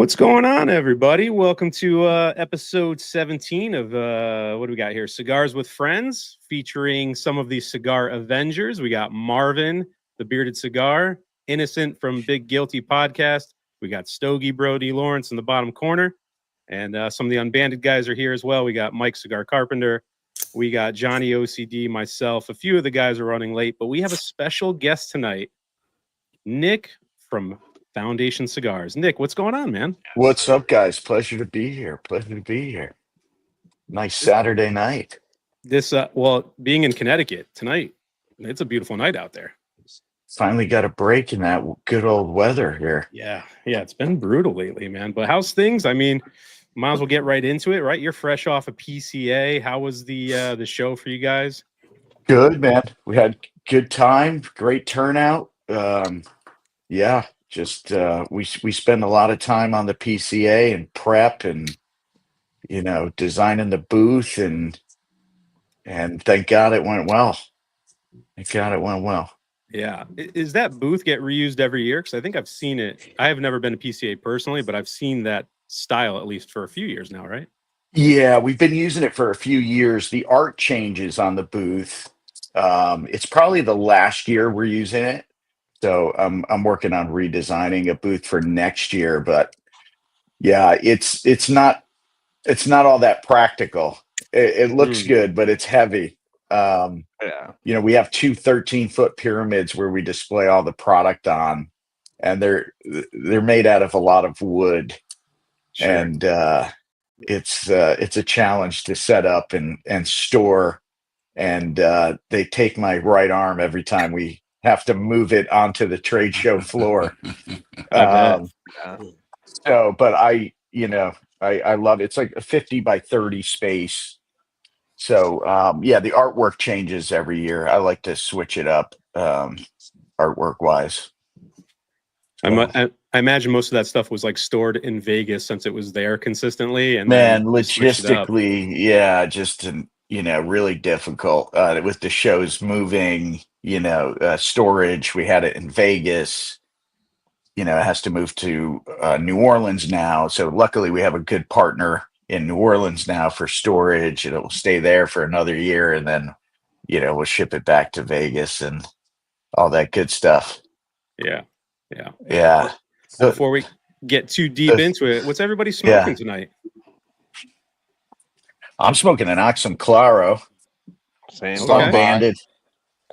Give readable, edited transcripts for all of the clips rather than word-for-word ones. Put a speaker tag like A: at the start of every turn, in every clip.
A: What's going on, everybody? Welcome to episode 17 of what do we got here? Cigars with Friends, featuring some of the Cigar Avengers. We got Marvin, the Bearded Cigar, Innocent from Big Guilty Podcast. We got Stogie Brody Lawrence in the bottom corner. And some of the Unbanded guys are here as well. We got Mike Cigar Carpenter. We got Johnny OCD, myself. A few of the guys are running late, but we have a special guest tonight, Nick from Foundation Cigars. Nick, what's going on, man?
B: What's up, guys? Pleasure to be here. Nice Saturday night.
A: This, being in Connecticut tonight, it's a beautiful night out there.
B: Finally got a break in that good old weather here.
A: Yeah, it's been brutal lately, man. But how's things? I mean, might as well get right into it, right? You're fresh off a PCA. How was the show for you guys?
B: Good, man. We had good time, great turnout. We spend a lot of time on the PCA and prep and designing the booth and thank God it went well.
A: Yeah. Is that booth get reused every year? Because I think I've seen it. I have never been to PCA personally, but I've seen that style at least for a few years now, right?
B: Yeah, we've been using it for a few years. The art changes on the booth. It's probably the last year we're using it. So I'm working on redesigning a booth for next year, but yeah, it's not all that practical. It looks good, but it's heavy. We have two 13-foot pyramids where we display all the product on, and they're made out of a lot of wood. Sure. And it's a challenge to set up and store, and they take my right arm every time we have to move it onto the trade show floor. But I love it. It's like a 50 by 30 space. So the artwork changes every year. I like to switch it up artwork wise.
A: I imagine most of that stuff was like stored in Vegas since it was there consistently. And
B: man, logistically, really difficult with the shows moving. Storage. We had it in Vegas. It has to move to New Orleans now. So luckily we have a good partner in New Orleans now for storage. It'll stay there for another year, and then, we'll ship it back to Vegas and all that good stuff.
A: Yeah.
B: Before
A: we get too deep into it, what's everybody smoking tonight?
B: I'm smoking an Oxum Claro.
C: Same.
B: Unbanded.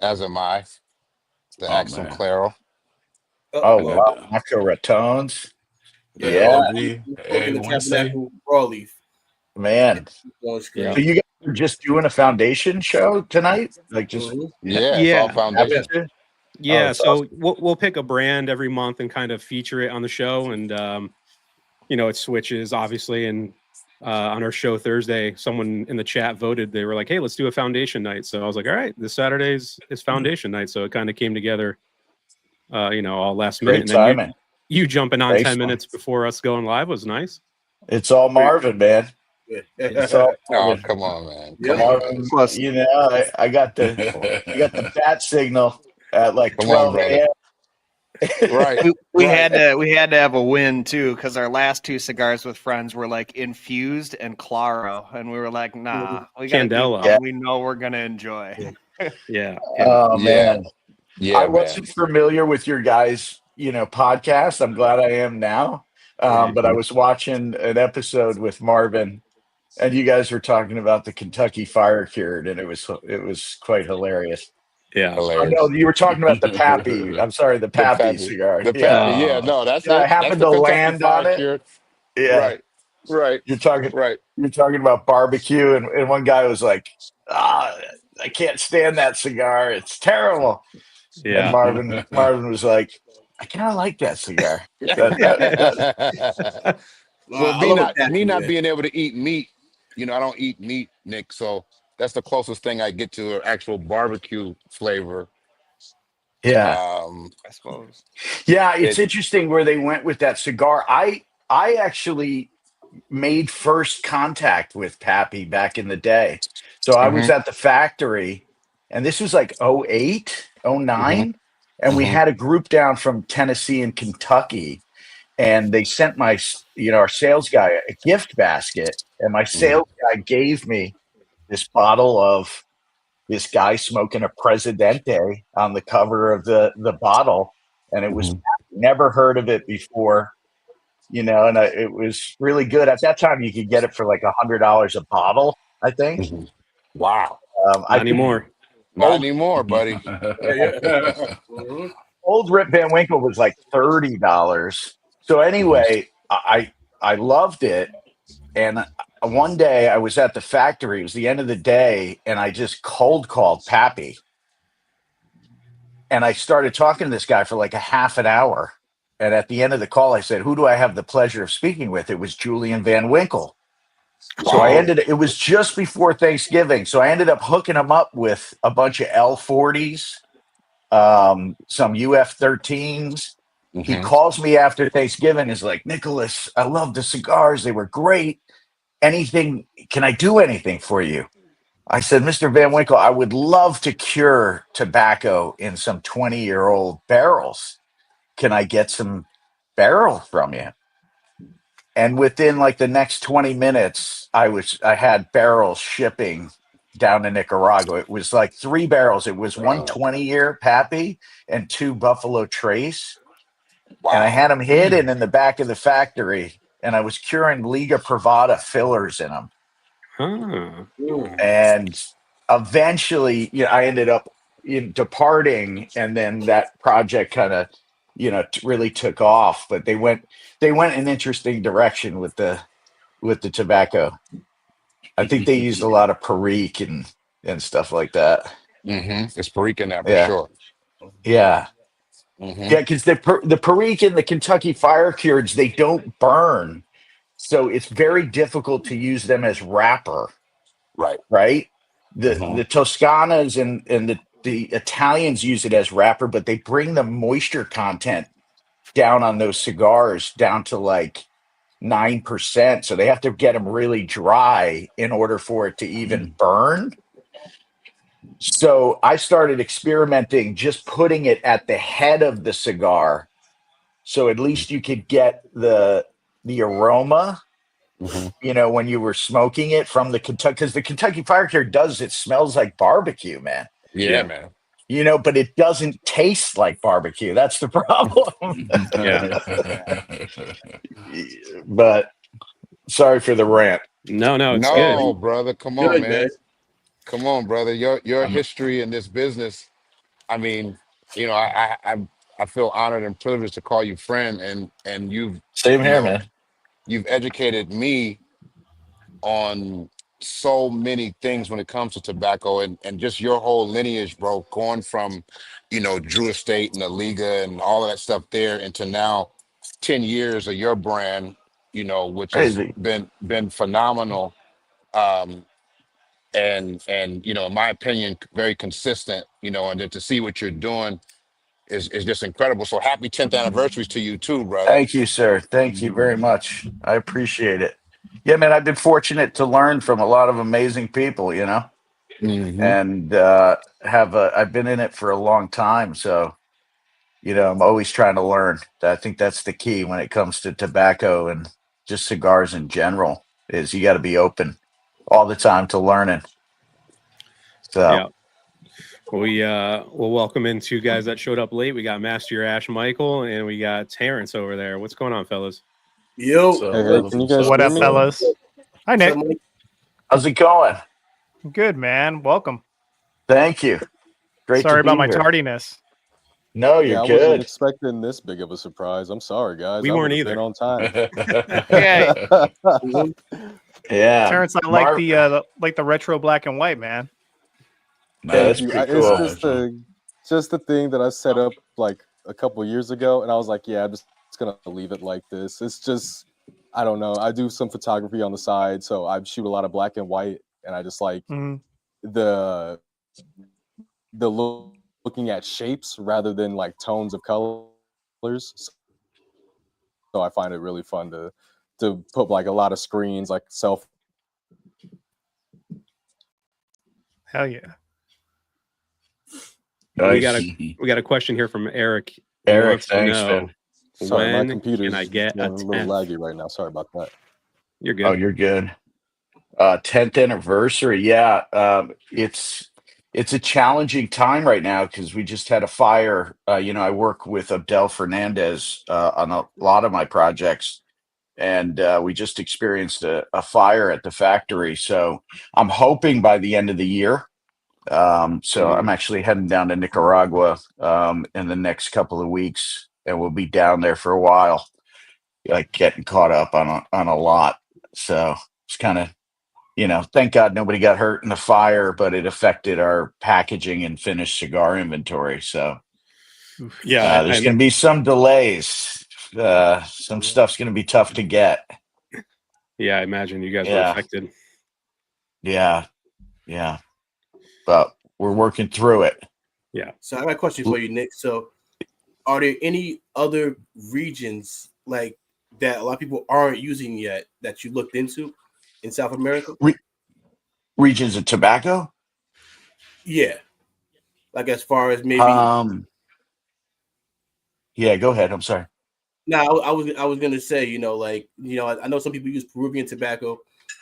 C: As am I. The Oxum Claro.
B: Oh, wow. Nacho Ratones. Yeah.
D: The Tabernacle broadleaf.
B: Man. So you guys are just doing a Foundation show tonight? Like just
C: it's all Foundation.
A: Yeah, so awesome. We'll pick a brand every month and kind of feature it on the show, and it switches obviously. And on our show Thursday, someone in the chat voted. They were like, "Hey, let's do a Foundation night." So I was like, "All right, this Saturday is Foundation night." So it kind of came together, all last minute.
B: Great timing.
A: And then you jumping on 10 minutes before us going live was nice.
B: It's all Marvin, man. It's all
C: Marvin. Oh, come on, man.
B: Marvin, I got the bat signal at like 12 a.m.
C: Right.
E: We had to have a win too, because our last two Cigars with Friends were like infused and Claro, and we were like, nah, we got Candela. We know we're gonna enjoy.
A: Yeah.
B: Oh man.
C: Yeah.
B: I wasn't familiar with your guys' podcast. I'm glad I am now. But I was watching an episode with Marvin, and you guys were talking about the Kentucky Fire Cured, and it was quite hilarious.
A: Yeah,
B: no, you were talking about the Pappy. I'm sorry, the Pappy cigar.
C: The Pappy, that's
B: I happened to land on it.
C: Cured.
B: Yeah,
C: right.
B: You're talking about barbecue, and one guy was like, I can't stand that cigar. It's terrible.
A: Yeah,
B: and Marvin was like, I kind of like that cigar.
C: Me not being able to eat meat, I don't eat meat, Nick. So that's the closest thing I get to an actual barbecue flavor.
B: Yeah,
E: I suppose.
B: Yeah, it's interesting where they went with that cigar. I actually made first contact with Pappy back in the day. So I was at the factory, and this was like 08, 09. And we had a group down from Tennessee and Kentucky, and they sent our sales guy a gift basket, and my sales guy gave me this bottle of this guy smoking a Presidente on the cover of the bottle, and it was never heard of it before, and it was really good. At that time, you could get it for like $100 a bottle, I think.
C: Wow.
A: Not anymore.
C: Not anymore, buddy.
B: Old Rip Van Winkle was like $30. So anyway, I loved it. And one day I was at the factory. It was the end of the day, and I just cold called Pappy. And I started talking to this guy for like a half an hour. And at the end of the call, I said, "Who do I have the pleasure of speaking with?" It was Julian Van Winkle.
C: Wow.
B: So it was just before Thanksgiving. So I ended up hooking him up with a bunch of L40s, some UF13s. He calls me after Thanksgiving, is like, "Nicholas, I love the cigars. They were great. Can I do anything for you?" I said, "Mr. Van Winkle, I would love to cure tobacco in some 20-year-old barrels. Can I get some barrels from you?" And within like the next 20 minutes, I had barrels shipping down to Nicaragua. It was like 3 barrels. It was one 20-year Pappy and 2 Buffalo Trace. Wow. And I had them hidden in the back of the factory, and I was curing Liga Privada fillers in them. And eventually, I ended up departing, and then that project kind of, really took off. But they went an interesting direction with the tobacco. I think they used a lot of Perique and stuff like that.
C: It's Perique in that for sure.
B: Yeah. Yeah, because the Perique and the Kentucky Fire Cureds, they don't burn, so it's very difficult to use them as wrapper. Right. The Toscanas and the Italians use it as wrapper, but they bring the moisture content down on those cigars down to like 9%. So they have to get them really dry in order for it to even burn. So I started experimenting, just putting it at the head of the cigar, so at least you could get the aroma, when you were smoking it from the Kentucky, because the Kentucky Fire Care it smells like barbecue, man.
C: Yeah, man.
B: But it doesn't taste like barbecue. That's the problem. But sorry for the rant.
A: No, it's good.
C: Brother. Come on, man. Come on, brother. Your history in this business. I mean, I feel honored and privileged to call you friend, and you've
B: same here, man.
C: You've educated me on so many things when it comes to tobacco and just your whole lineage, bro, going from, Drew Estate and the Liga and all of that stuff there into now 10 years of your brand, which has been phenomenal. And in my opinion, very consistent, and then to see what you're doing is just incredible. So happy 10th anniversaries to you too, brother.
B: Thank you, sir. Thank you very much. I appreciate it. Yeah, man, I've been fortunate to learn from a lot of amazing people, and I've been in it for a long time. So, I'm always trying to learn. I think that's the key when it comes to tobacco and just cigars in general, is you got to be open all the time to learning. So.
A: Yeah. We'll welcome in 2 guys that showed up late. We got Master Your Ash Michael, and we got Terrence over there. What's going on, fellas?
F: Yo.
G: What up, fellas? Hi, Nick.
B: How's it going?
G: Good, man. Welcome.
B: Thank you. Great.
G: Sorry about my
B: here.
G: tardiness.
B: No, you're good.
H: I wasn't expecting this big of a surprise. I'm sorry, guys.
A: We weren't either.
H: On time.
B: Yeah.
G: Terrence, I like the retro black and white, man.
B: That's pretty cool.
H: It's just the thing that I set up like a couple years ago, and I was like, yeah, I'm just gonna leave it like this. It's just, I don't know. I do some photography on the side, so I shoot a lot of black and white, and I just like the looking at shapes rather than like tones of colors. So I find it really fun to put like a lot of screens, like self.
G: Hell yeah.
A: We got a question here from Eric.
B: Eric, thanks, man.
H: Sorry, my
A: when
H: computer's
A: can I get a
H: a little
A: 10th?
H: laggy right now. Sorry about that.
A: You're good.
B: Oh, you're good. 10th anniversary. Yeah. It's a challenging time right now because we just had a fire. I work with Abdel Fernandez on a lot of my projects, and we just experienced a fire at the factory. So I'm hoping by the end of the year. So I'm actually heading down to Nicaragua in the next couple of weeks, and we'll be down there for a while, like getting caught up on a lot. So it's kind of, thank God nobody got hurt in the fire, but it affected our packaging and finished cigar inventory. So
A: Yeah,
B: there's going to be some delays. Some stuff's going to be tough to get.
A: Yeah, I imagine you guys were affected.
B: Yeah. But we're working through it.
A: Yeah.
D: So I got a question for you, Nick. So are there any other regions like that a lot of people aren't using yet that you looked into in South America?
B: Regions of tobacco?
D: Yeah. Like as far as maybe
B: yeah, go ahead. I'm sorry.
D: No, I was gonna say, I know some people use Peruvian tobacco,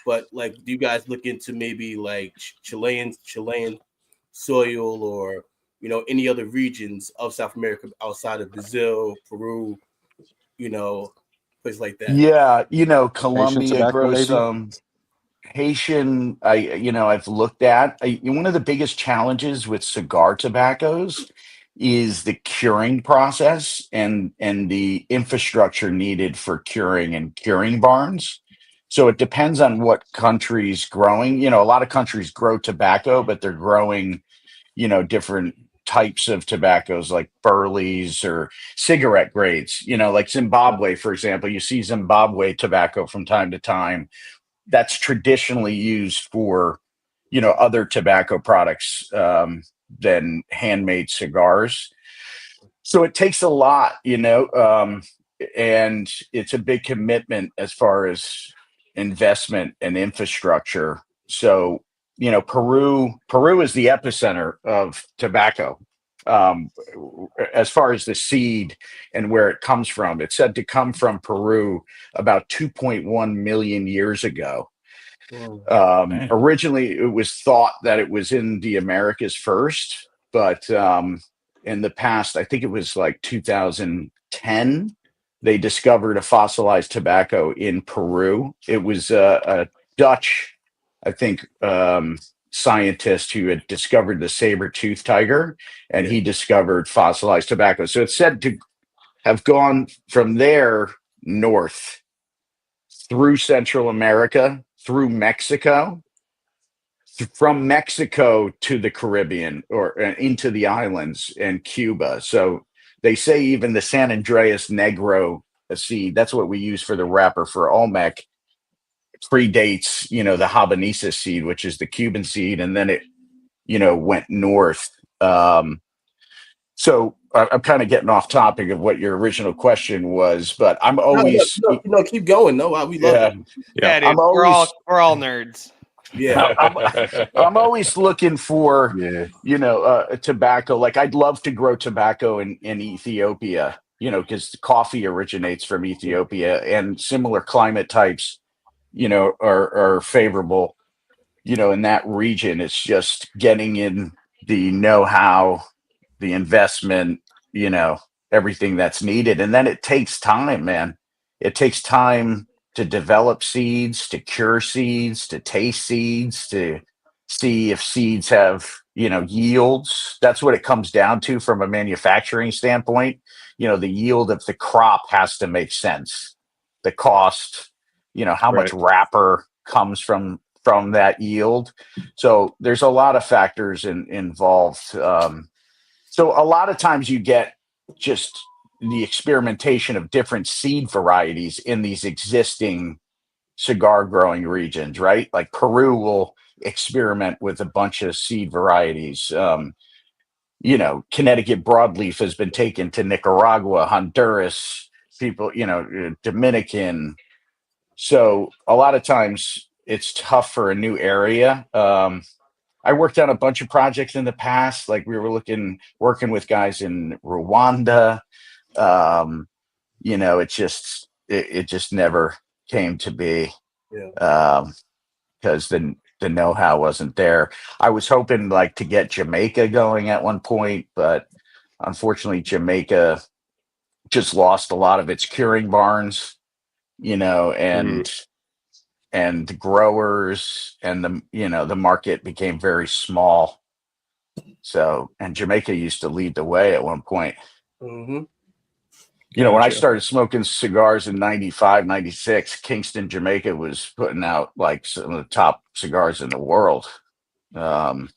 D: but like, do you guys look into maybe like Chilean soil or any other regions of South America outside of Brazil, Peru, places like that?
B: Yeah, Colombia
H: tobacco,
B: grows
H: maybe?
B: some. Haitian, I've looked at. One of the biggest challenges with cigar tobaccos is the curing process and the infrastructure needed for curing and curing barns. So it depends on what country's growing. A lot of countries grow tobacco, but they're growing, different types of tobaccos like burleys or cigarette grades. Like Zimbabwe, for example. You see Zimbabwe tobacco from time to time. That's traditionally used for, other tobacco products than handmade cigars. So it takes a lot, and it's a big commitment as far as investment and infrastructure. So, Peru is the epicenter of tobacco. Um, as far as the seed and where it comes from, it's said to come from Peru about 2.1 million years ago. Originally, it was thought that it was in the Americas first, but in the past, I think it was like 2010, they discovered a fossilized tobacco in Peru. It was a Dutch, I think, scientist who had discovered the saber-toothed tiger, and he discovered fossilized tobacco. So it's said to have gone from there north through Central America, through Mexico, from Mexico to the Caribbean or into the islands and Cuba. So they say even the San Andreas Negro seed, that's what we use for the wrapper for Olmec, predates, the Habanesa seed, which is the Cuban seed. And then it, went north. So I'm kind of getting off topic of what your original question was, but I'm always
D: no, keep going. No, we love it.
E: Yeah, dude, we're all nerds.
D: Yeah,
B: I'm always looking for tobacco. Like I'd love to grow tobacco in Ethiopia, because coffee originates from Ethiopia, and similar climate types, are favorable, in that region. It's just getting in the know-how, the investment, everything that's needed. And then it takes time, man. It takes time to develop seeds, to cure seeds, to taste seeds, to see if seeds have, yields. That's what it comes down to from a manufacturing standpoint. The yield of the crop has to make sense. The cost, how much wrapper comes from that yield. So there's a lot of factors involved. So a lot of times you get just the experimentation of different seed varieties in these existing cigar growing regions, right? Like Peru will experiment with a bunch of seed varieties. Connecticut broadleaf has been taken to Nicaragua, Honduras, people, Dominican. So a lot of times it's tough for a new area. I worked on a bunch of projects in the past. Like we were working with guys in Rwanda, it just never came to be.
D: Yeah.
B: Because the know-how wasn't there. I was hoping like to get Jamaica going at one point, but unfortunately Jamaica just lost a lot of its curing barns, and the growers and the market became very small. So, and Jamaica used to lead the way at one point.
D: Mm-hmm.
B: When I started smoking cigars in 95, 96, Kingston, Jamaica was putting out like some of the top cigars in the world. Macanudo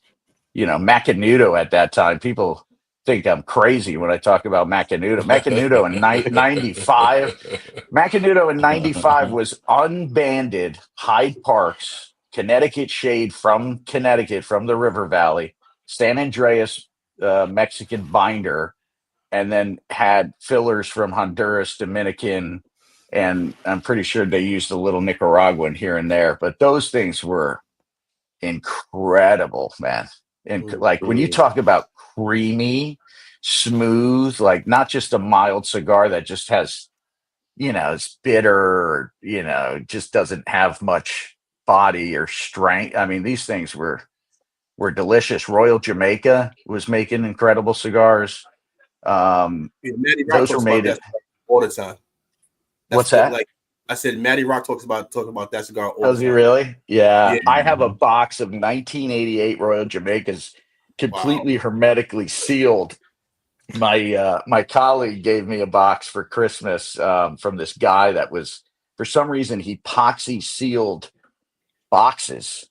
B: at that time, people think I'm crazy when I talk about Macanudo. Macanudo in 95. Macanudo in 95 was unbanded Hyde Park's Connecticut shade from Connecticut, from the River Valley, San Andreas Mexican binder, and then had fillers from Honduras, Dominican, and I'm pretty sure they used a little Nicaraguan here and there. But those things were incredible, man. And like when you talk about creamy, smooth, like not just a mild cigar that just has, it's bitter, just doesn't have much body or strength. I mean, these things were delicious. Royal Jamaica was making incredible cigars. Those were made
D: all the time.
B: What's that?
D: Like I said, Matty Rock talks about that cigar all
B: Does
D: the
B: he
D: time.
B: really? Yeah. I have a box of 1988 Royal Jamaicas completely hermetically sealed. My colleague gave me a box for Christmas from this guy that was, for some reason, he epoxy sealed boxes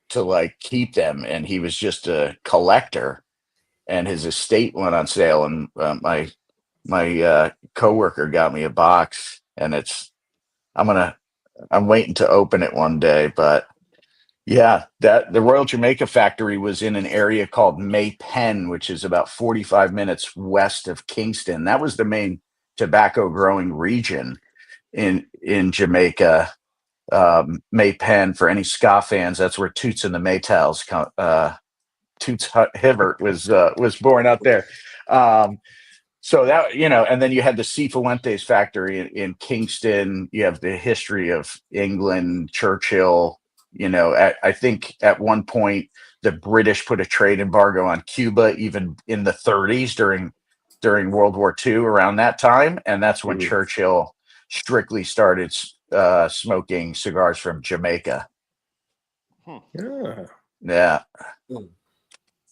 B: to like keep them, and he was just a collector, and his estate went on sale, and my coworker got me a box, and I'm waiting to open it one day. But yeah, that the Royal Jamaica factory was in an area called May Pen, which is about 45 minutes west of Kingston. That was the main tobacco growing region in Jamaica. May Pen, for any ska fans, that's where Toots and the Maytals Toots Hibbert was born out there. So that, and then you had the Cifuentes factory in Kingston. You have the history of England, Churchill. I think at one point the British put a trade embargo on Cuba, even in the 30s during World War II, around that time, and that's when Churchill strictly started smoking cigars from Jamaica. Yeah.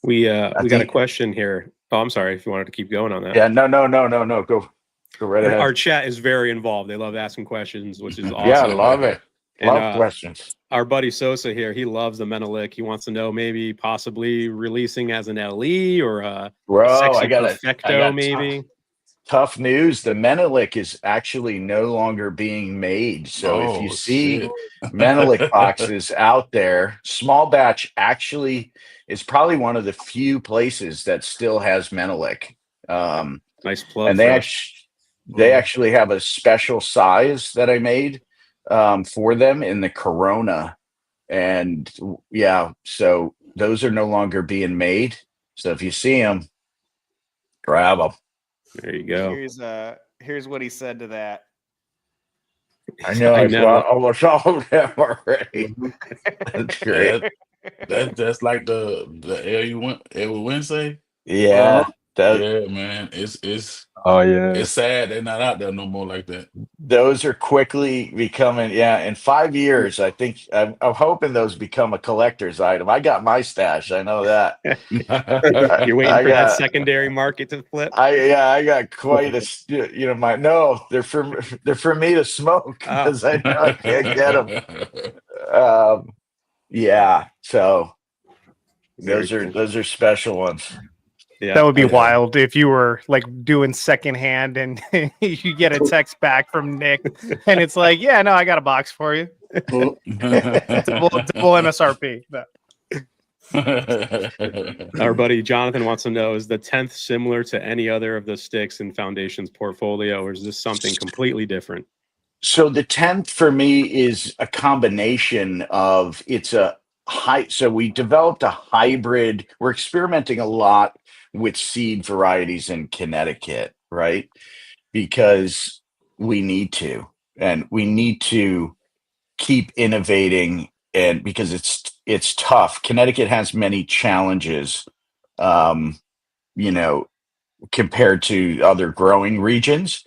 A: We got a question here. Oh, I'm sorry if you wanted to keep going on that.
B: Yeah, no. Go right ahead.
A: Our chat is very involved. They love asking questions, which is awesome.
B: Yeah, I love it. Love questions.
A: Our buddy Sosa here, he loves the Menelik. He wants to know maybe possibly releasing as an LE or a sexy perfecto, maybe.
B: Tough news. The Menelik is actually no longer being made. So if you see Menelik boxes out there, small batch actually is probably one of the few places that still has Menelik.
A: Nice plug.
B: And they actually have a special size that I made for them in the Corona. And yeah, so those are no longer being made. So if you see them, grab them.
A: There you go.
E: Here's what he said to that.
B: I know. I brought almost all of them already. That's great.
F: That's like the Güegüense.
B: Yeah.
F: Yeah, man. It's it's sad they're not out there no more like that.
B: Those are quickly becoming, in 5 years, I think I'm hoping those become a collector's item. I got my stash, I know that.
A: You're waiting for that secondary market to flip.
B: I got quite a they're for me to smoke because I know I can't get them. So those are special ones.
G: Yeah, that would be wild if you were like doing secondhand and you get a text back from Nick and it's like, yeah, no, I got a box for you. double MSRP.
A: Our buddy Jonathan wants to know, is the 10th similar to any other of the sticks in Foundation's portfolio, or is this something completely different?
B: So the 10th for me is a combination of so we developed a hybrid. We're experimenting a lot with seed varieties in Connecticut, right? Because we need to, and we need to keep innovating, and because it's tough. Connecticut has many challenges, you know, compared to other growing regions.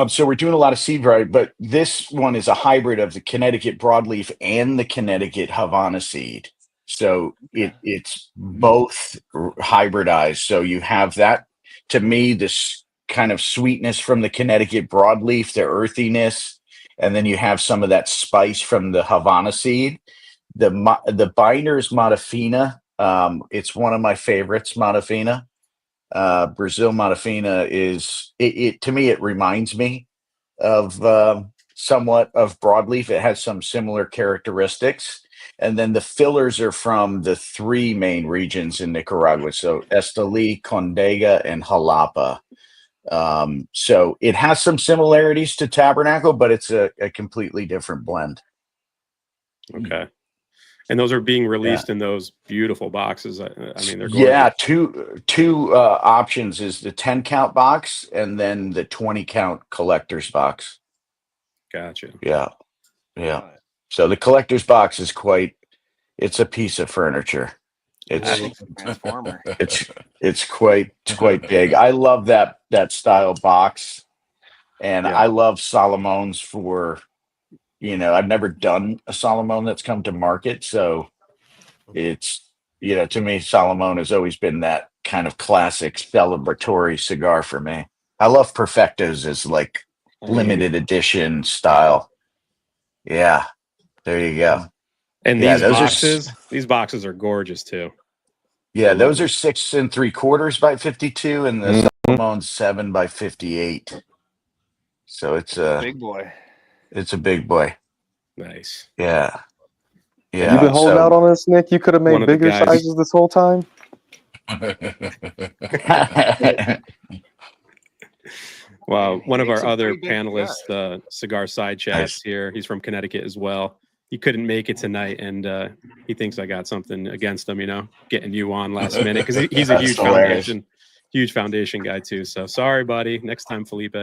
B: So we're doing a lot of seed variety, but this one is a hybrid of the Connecticut broadleaf and the Connecticut Havana seed. So it's both hybridized. So you have that, to me, this kind of sweetness from the Connecticut broadleaf, the earthiness, and then you have some of that spice from the Havana seed. The binder is Matafina. It's one of my favorites, Matafina. Brazil Matafina is it to me. It reminds me of somewhat of broadleaf. It has some similar characteristics, and then the fillers are from the three main regions in Nicaragua. So Esteli, Condega, and Jalapa. So it has some similarities to Tabernacle, but it's a completely different blend.
A: Okay. And those are being released in those beautiful boxes. I mean, they're gorgeous.
B: Yeah, two options is the 10 count box and then the 20 count collector's box.
A: Gotcha.
B: Yeah. So the collector's box is it's a piece of furniture. It's quite big. I love that style box, and I love Salomon's for. I've never done a Salomon that's come to market. So it's, to me, Salomon has always been that kind of classic celebratory cigar for me. I love Perfectos as like limited edition style. Yeah. There you go.
A: And these boxes are gorgeous too.
B: Yeah. Those are 6 3/4 by 52 and the Salomon's 7 by 58. So it's a
E: big boy.
B: It's a big boy.
A: Nice.
B: Yeah.
H: You've been holding out on us, Nick. You could have made bigger sizes this whole time.
A: Wow. One of our other panelists, Cigar Side Chats here. He's from Connecticut as well. He couldn't make it tonight, and he thinks I got something against him, getting you on last minute, because he's a huge foundation guy too. So sorry, buddy. Next time, Felipe.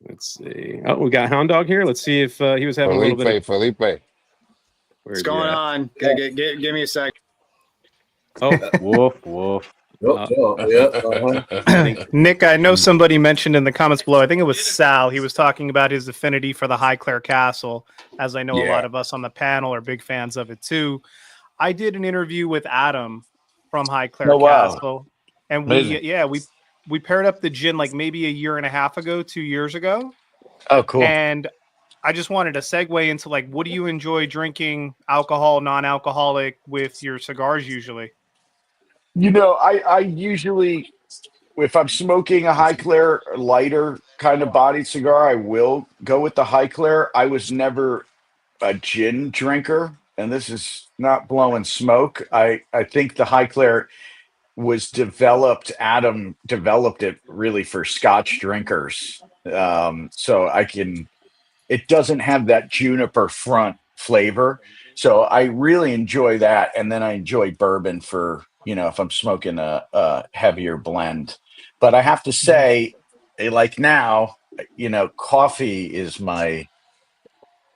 A: Let's see. Oh, we got Hound Dog here. Let's see if he was having a little bit of
C: Felipe.
I: What's going on? Give me a sec.
A: Oh,
G: woof. Nick, I know somebody mentioned in the comments below, I think it was Sal, he was talking about his affinity for the Highclere Castle, as I know a lot of us on the panel are big fans of it too. I did an interview with Adam from Highclere Castle, and we paired up the gin like maybe a year and a half ago, 2 years ago.
B: Oh, cool.
G: And I just wanted to segue into like, what do you enjoy drinking, alcohol, non-alcoholic, with your cigars usually?
B: I usually, if I'm smoking a Highclere lighter kind of bodied cigar, I will go with the Highclere. I was never a gin drinker, and this is not blowing smoke. I think the Highclere was Adam developed it really for Scotch drinkers. So it doesn't have that juniper front flavor. So I really enjoy that. And then I enjoy bourbon for, if I'm smoking a heavier blend. But I have to say, like now, coffee is I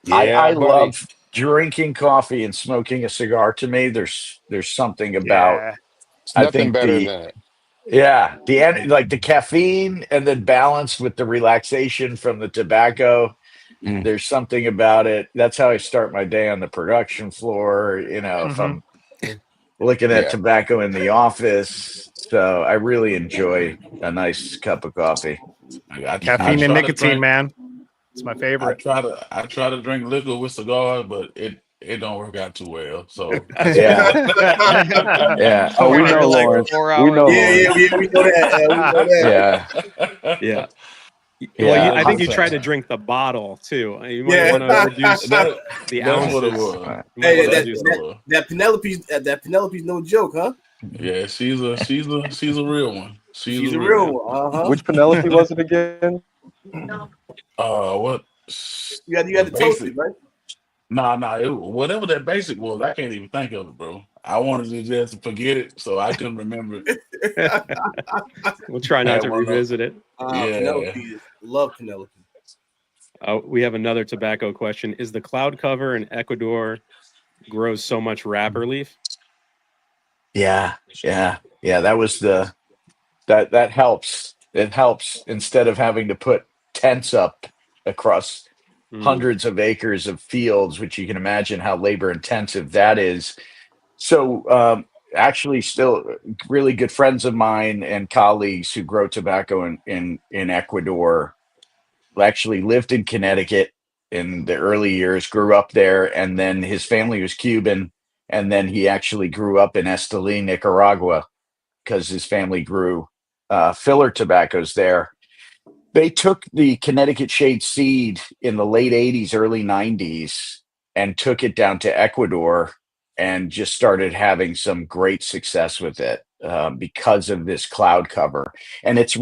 B: love drinking coffee and smoking a cigar. To me, there's something about
C: Nothing better than it.
B: Yeah, the caffeine, and then balanced with the relaxation from the tobacco. There's something about it. That's how I start my day on the production floor. If I'm looking at tobacco in the office. So I really enjoy a nice cup of coffee.
G: Caffeine and nicotine, man. It's my favorite.
F: I try to drink liquor with cigars, but it don't work out too well. So
B: yeah.
H: Oh, we know, Lawrence. We know.
D: We know that.
B: Yeah.
A: Well, I think you try to drink the bottle too. You might want to reduce the ounces.
D: Hey, that Penelope's no joke, huh?
F: Yeah, she's a real one.
D: She's a real one.
H: Which Penelope was it again?
F: What?
D: You had the toasted, right?
F: Nah. Whatever that basic was, I can't even think of it, bro. I wanted to just forget it, so I couldn't remember it.
A: We'll try not to revisit it.
D: Penelope love Penelope.
A: We have another tobacco question. Is the cloud cover in Ecuador grows so much wrapper leaf?
B: Yeah. That was that helps. It helps instead of having to put tents up across hundreds of acres of fields, which you can imagine how labor intensive that is. So actually still really good friends of mine and colleagues who grow tobacco in Ecuador actually lived in Connecticut in the early years, grew up there, and then his family was Cuban, and then he actually grew up in Esteli, Nicaragua, because his family grew filler tobaccos there. They took the Connecticut shade seed in the late 80s, early 90s, and took it down to Ecuador and just started having some great success with it because of this cloud cover. And it's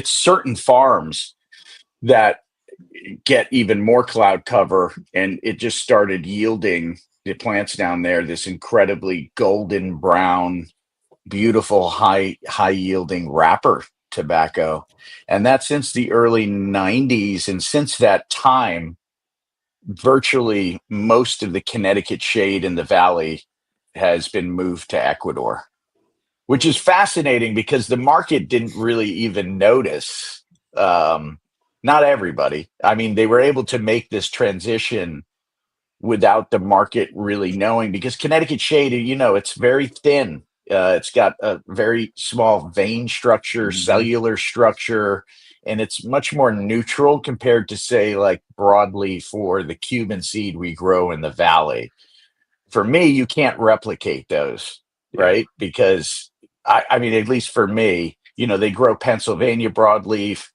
B: certain farms that get even more cloud cover, and it just started yielding the plants down there this incredibly golden brown, beautiful, high yielding wrapper tobacco. And that's since the early 90s. And since that time, virtually most of the Connecticut shade in the valley has been moved to Ecuador, which is fascinating because the market didn't really even notice. Not everybody. I mean, they were able to make this transition without the market really knowing, because Connecticut shade, it's very thin. It's got a very small vein structure, cellular structure, and it's much more neutral compared to, say, like broadleaf or the Cuban seed we grow in the valley. For me, you can't replicate those, right? Because I mean, at least for me, they grow Pennsylvania broadleaf,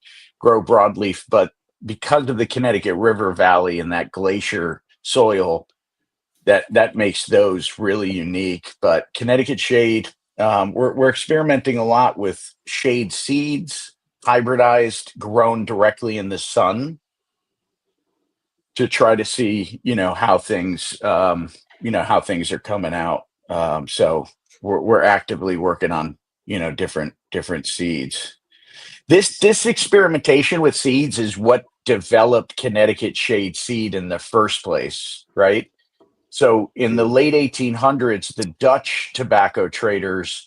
B: but because of the Connecticut River Valley and that glacier soil, that makes those really unique. But Connecticut shade, we're experimenting a lot with shade seeds, hybridized, grown directly in the sun, to try to see, how things, how things are coming out. So we're actively working on, different seeds. This experimentation with seeds is what developed Connecticut shade seed in the first place, right? So in the late 1800s, the Dutch tobacco traders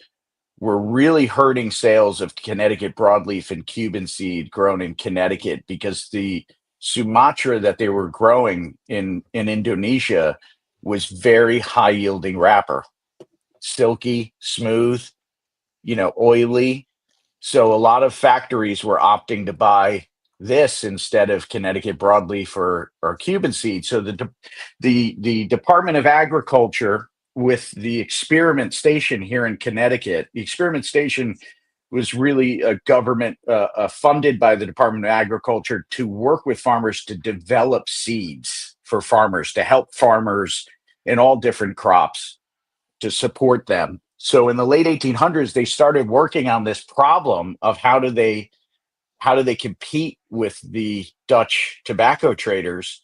B: were really hurting sales of Connecticut broadleaf and Cuban seed grown in Connecticut, because the Sumatra that they were growing in Indonesia was very high yielding wrapper, silky, smooth, oily. So a lot of factories were opting to buy this instead of Connecticut broadleaf or Cuban seed. So the Department of Agriculture, with the experiment station here in Connecticut, the experiment station was really a government funded by the Department of Agriculture to work with farmers to develop seeds for farmers, to help farmers in all different crops, to support them. So in the late 1800s, they started working on this problem of how do they compete with the Dutch tobacco traders,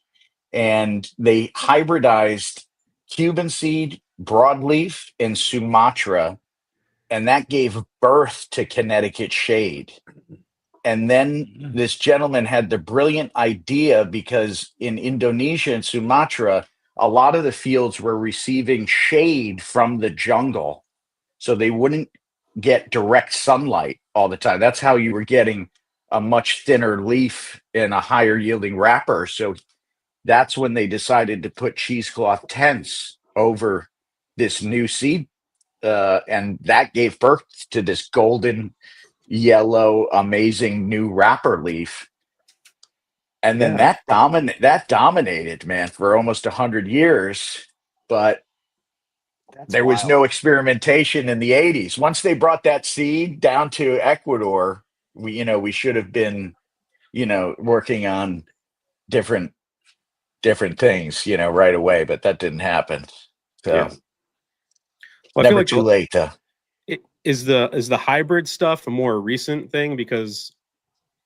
B: and they hybridized Cuban seed, broadleaf, and Sumatra, and that gave birth to Connecticut shade. And then this gentleman had the brilliant idea, because in Indonesia and Sumatra, a lot of the fields were receiving shade from the jungle, so they wouldn't get direct sunlight all the time. That's how you were getting a much thinner leaf and a higher yielding wrapper. So that's when they decided to put cheesecloth tents over this new seed, and that gave birth to this golden yellow, amazing new wrapper leaf. And then that dominated, man, for almost 100 years. But there was no experimentation in the 80s. Once they brought that seed down to Ecuador, we should have been, working on different things, right away, but that didn't happen. So
A: Well,
B: never too late, though.
A: Is the hybrid stuff a more recent thing? Because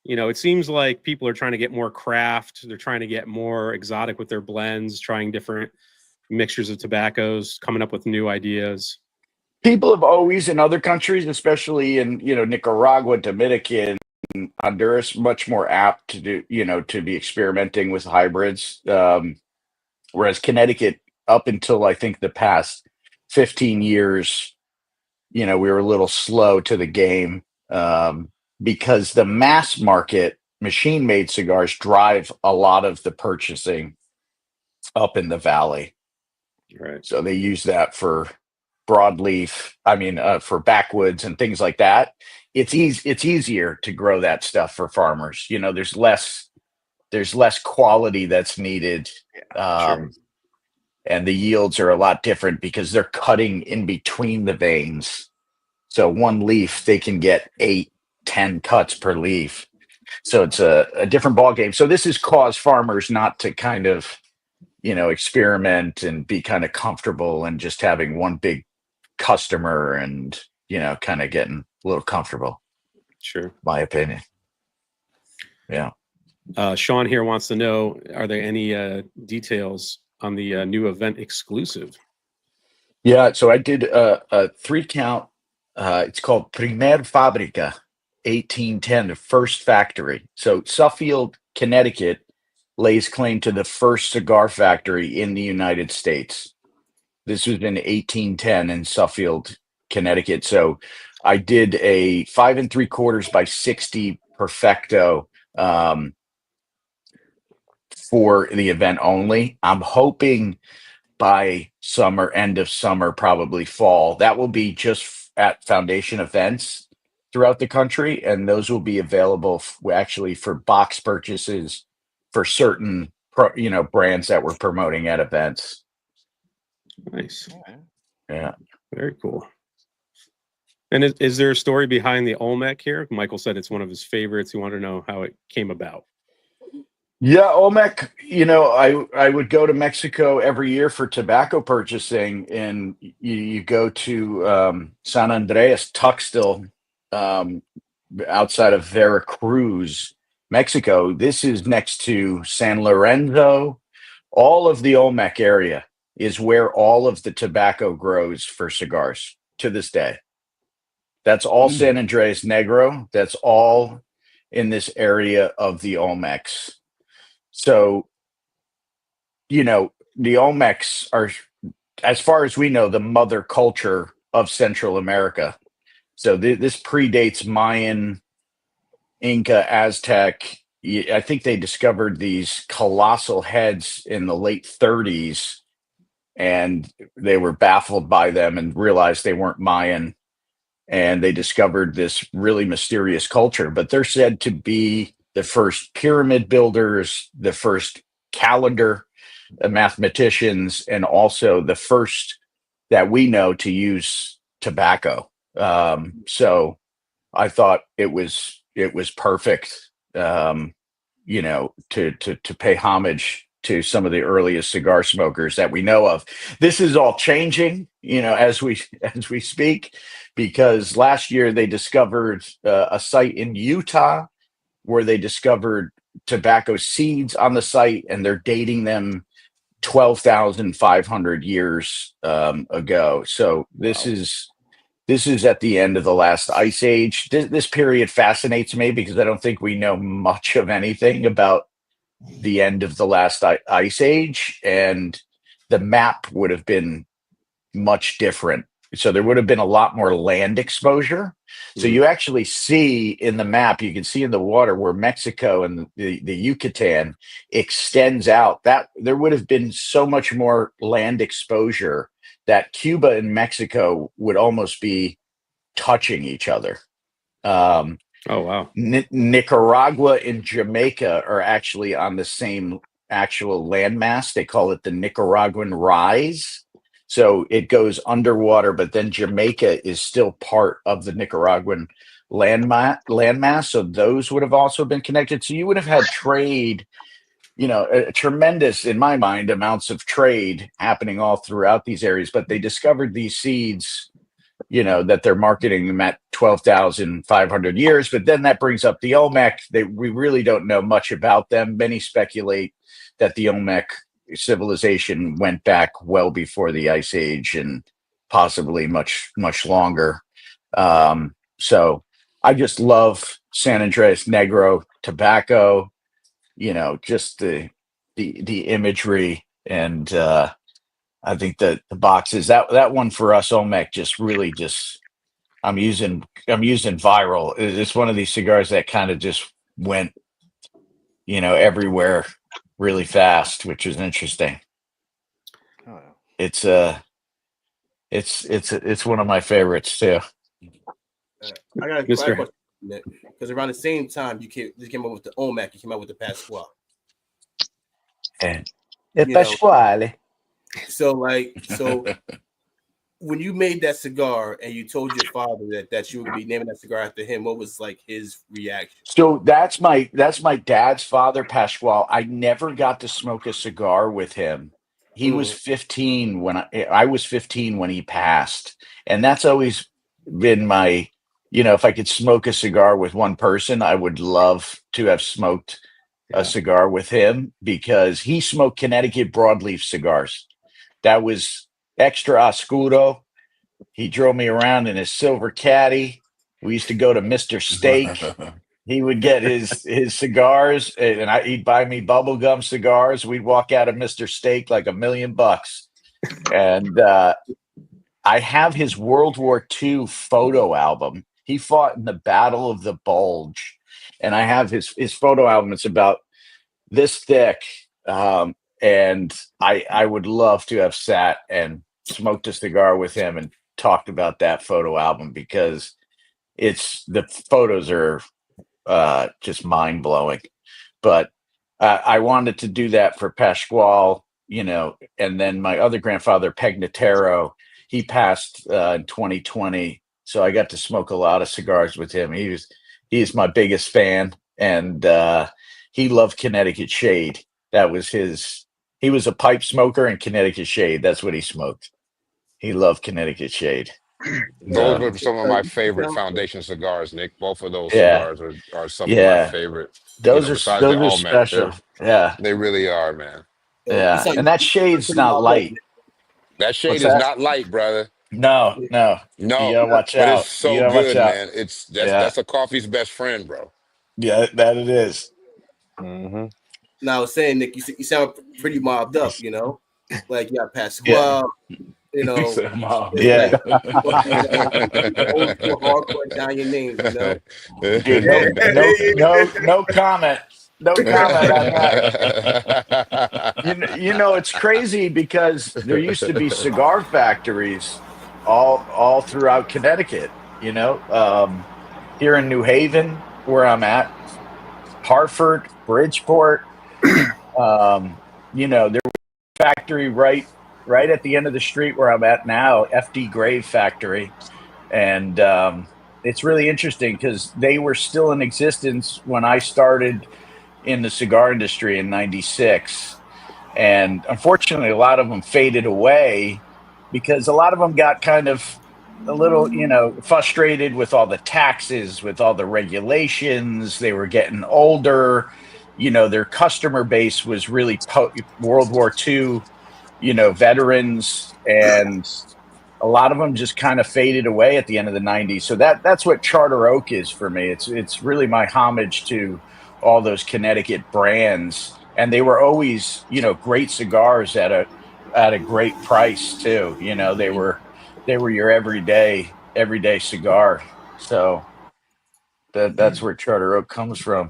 A: it seems like people are trying to get more craft. They're trying to get more exotic with their blends, trying different mixtures of tobaccos, coming up with new ideas.
B: People have always, in other countries, especially in Nicaragua, Dominican, Honduras, much more apt to do to be experimenting with hybrids. Whereas Connecticut, up until I think the past 15 years, we were a little slow to the game, because the mass market machine made cigars drive a lot of the purchasing up in the valley.
A: Right.
B: So they use that for broadleaf, for backwoods and things like that. It's easier to grow that stuff for farmers. There's less quality that's needed.
A: Sure.
B: And the yields are a lot different because they're cutting in between the veins. So one leaf, they can get 8-10 cuts per leaf. So it's a different ball game. So this has caused farmers not to kind of, experiment and be kind of comfortable and just having one big customer and, kind of getting a little comfortable.
A: Sure.
B: My opinion. Yeah.
A: Sean here wants to know, are there any details on the new event exclusive?
B: Yeah. So I did a 3-count. It's called Primer Fábrica 1810, the first factory. So Suffield, Connecticut lays claim to the first cigar factory in the United States. This was in 1810 in Suffield, Connecticut. So I did a 5 3/4 by 60 Perfecto for the event only. I'm hoping by summer, end of summer, probably fall, that will be just at Foundation events throughout the country, and those will be available actually for box purchases for certain brands that we're promoting at events.
A: Nice.
B: Yeah.
A: Very cool. And is there a story behind the Olmec here? Michael said it's one of his favorites. He wanted to know how it came about.
B: Yeah, Olmec, I would go to Mexico every year for tobacco purchasing, and you go to San Andreas, Tuxtla, outside of Veracruz, Mexico. This is next to San Lorenzo. All of the Olmec area is where all of the tobacco grows for cigars to this day. That's all San Andreas Negro. That's all in this area of the Olmecs. So, the Olmecs are, as far as we know, the mother culture of Central America. So this predates Mayan, Inca, Aztec. I think they discovered these colossal heads in the late 30s, and they were baffled by them and realized they weren't Mayan. And they discovered this really mysterious culture, but they're said to be the first pyramid builders, the first calendar mathematicians, and also the first that we know to use tobacco. So I thought it was perfect, to pay homage to some of the earliest cigar smokers that we know of. This is all changing, as we speak, because last year they discovered a site in Utah where they discovered tobacco seeds on the site, and they're dating them 12,500 years ago. So this is at the end of the last ice age. This period fascinates me because I don't think we know much of anything about the end of the last ice age, and the map would have been much different. So there would have been a lot more land exposure. So you actually see in the map, you can see in the water where Mexico and the Yucatan extends out, that there would have been so much more land exposure that Cuba and Mexico would almost be touching each other.
A: Oh, wow.
B: Nicaragua and Jamaica are actually on the same actual landmass. They call it the Nicaraguan Rise. So it goes underwater, but then Jamaica is still part of the Nicaraguan landmass. So those would have also been connected. So you would have had trade, a tremendous, in my mind, amounts of trade happening all throughout these areas. But they discovered these seeds, that they're marketing them at 12,500 years. But then that brings up the Olmec. We really don't know much about them. Many speculate that the Olmec civilization went back well before the Ice Age, and possibly much longer. So I just love San Andreas Negro tobacco, just the imagery, and I think that the boxes, that one for us, Olmec, just really I'm using viral. It's one of these cigars that kind of just went, everywhere really fast, which is interesting.
E: Oh.
B: It's one of my favorites too.
D: I got a question, because around the same time you came up with the Olmec, you came out with the Pasquale.
B: And the Pasquale.
D: So when you made that cigar and you told your father that you would be naming that cigar after him, what was like his reaction?
B: So that's my dad's father, Pasquale. I never got to smoke a cigar with him. He was 15 when I was 15 when he passed. And that's always been my, if I could smoke a cigar with one person, I would love to have smoked a cigar with him, because he smoked Connecticut broadleaf cigars. That was extra oscuro. He drove me around in his silver caddy. We used to go to Mr. Steak. He would get his cigars, and he'd buy me bubblegum cigars. We'd walk out of Mr. Steak like $1 million. And I have his World War II photo album. He fought in the Battle of the Bulge. And I have his photo album. It's about this thick. And I would love to have sat and smoked a cigar with him and talked about that photo album, because the photos are just mind blowing. But I wanted to do that for Pasquale, and then my other grandfather, Pegnataro, he passed in 2020. So I got to smoke a lot of cigars with him. He's my biggest fan, and he loved Connecticut Shade. That was he was a pipe smoker, and Connecticut Shade, that's what he smoked. He loved Connecticut Shade.
C: Those were some of my favorite Foundation cigars, Nick. Both of those cigars are some of my favorite.
B: Those are special. Yeah,
C: they really are, man.
B: Yeah, and that shade's not light.
C: That shade is not light, brother.
B: No. You gotta watch out.
C: But it's so good, man. That's a coffee's best friend, bro.
B: Yeah, that it is.
D: Mm-hmm. Now I was saying, Nick, you sound pretty mobbed up, like you got Pasquale,
B: yeah.
D: Hardcore Italian names,
B: Dude, no comment. No comment on that. It's crazy, because there used to be cigar factories all throughout Connecticut. Here in New Haven, where I'm at, Hartford, Bridgeport. There was a factory right at the end of the street where I'm at now, FD Grave Factory. And it's really interesting, because they were still in existence when I started in the cigar industry in '96. And unfortunately, a lot of them faded away, because a lot of them got kind of a little, frustrated with all the taxes, with all the regulations. They were getting older. Their customer base was really World War II, veterans, and a lot of them just kind of faded away at the end of the '90s. So that's what Charter Oak is for me. It's really my homage to all those Connecticut brands, and they were always, great cigars at a great price too. They were your everyday cigar. So that's where Charter Oak comes from.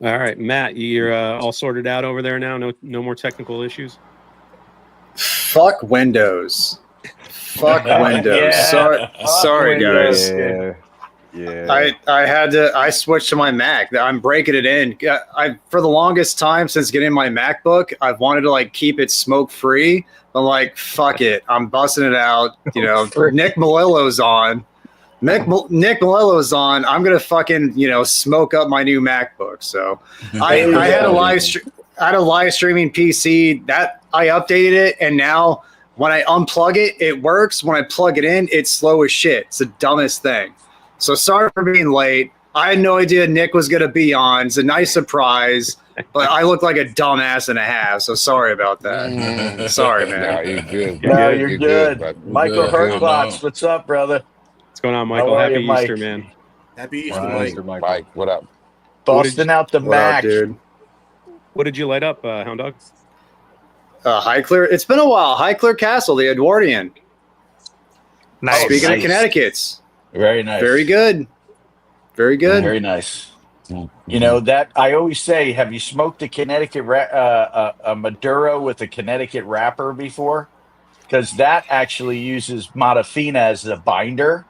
A: All right, Matt, you're all sorted out over there now. No more technical issues.
I: Fuck Windows. Fuck Windows. Sorry, guys. Yeah. I switched to my Mac. I'm breaking it in. For the longest time since getting my MacBook, I've wanted to keep it smoke free. I'm like, fuck it. I'm busting it out. Nick Melillo's on. Nick Melillo's on. I'm gonna fucking smoke up my new MacBook. So I had a live streaming PC that I updated it, and now when I unplug it, it works. When I plug it in, it's slow as shit. It's the dumbest thing. So sorry for being late. I had no idea Nick was gonna be on. It's a nice surprise. But I look like a dumbass and a half, so sorry about that. Sorry, man.
C: No, you're good.
B: No, you're good.
C: bud.
B: Michael Herklotz, what's up, brother?
A: What's going on, Michael?
B: How are
A: Happy
B: you,
A: Easter,
B: Mike?
A: man.
D: Happy Easter,
H: Wow,
D: Mike.
H: Mr. Michael.
C: Mike, what up?
B: Busting out the
I: What up,
B: Mac.
I: dude?
A: What did you light up, Hound Dog?
I: Highclere. It's been a while. Highclere Castle, the Edwardian.
G: Nice.
I: Speaking
B: nice.
I: of Connecticut's,
B: Very nice.
I: very good. Very good.
B: Very nice. You know that I always say, have you smoked a Connecticut a Maduro with a Connecticut wrapper before? Because that actually uses Matafina as the binder,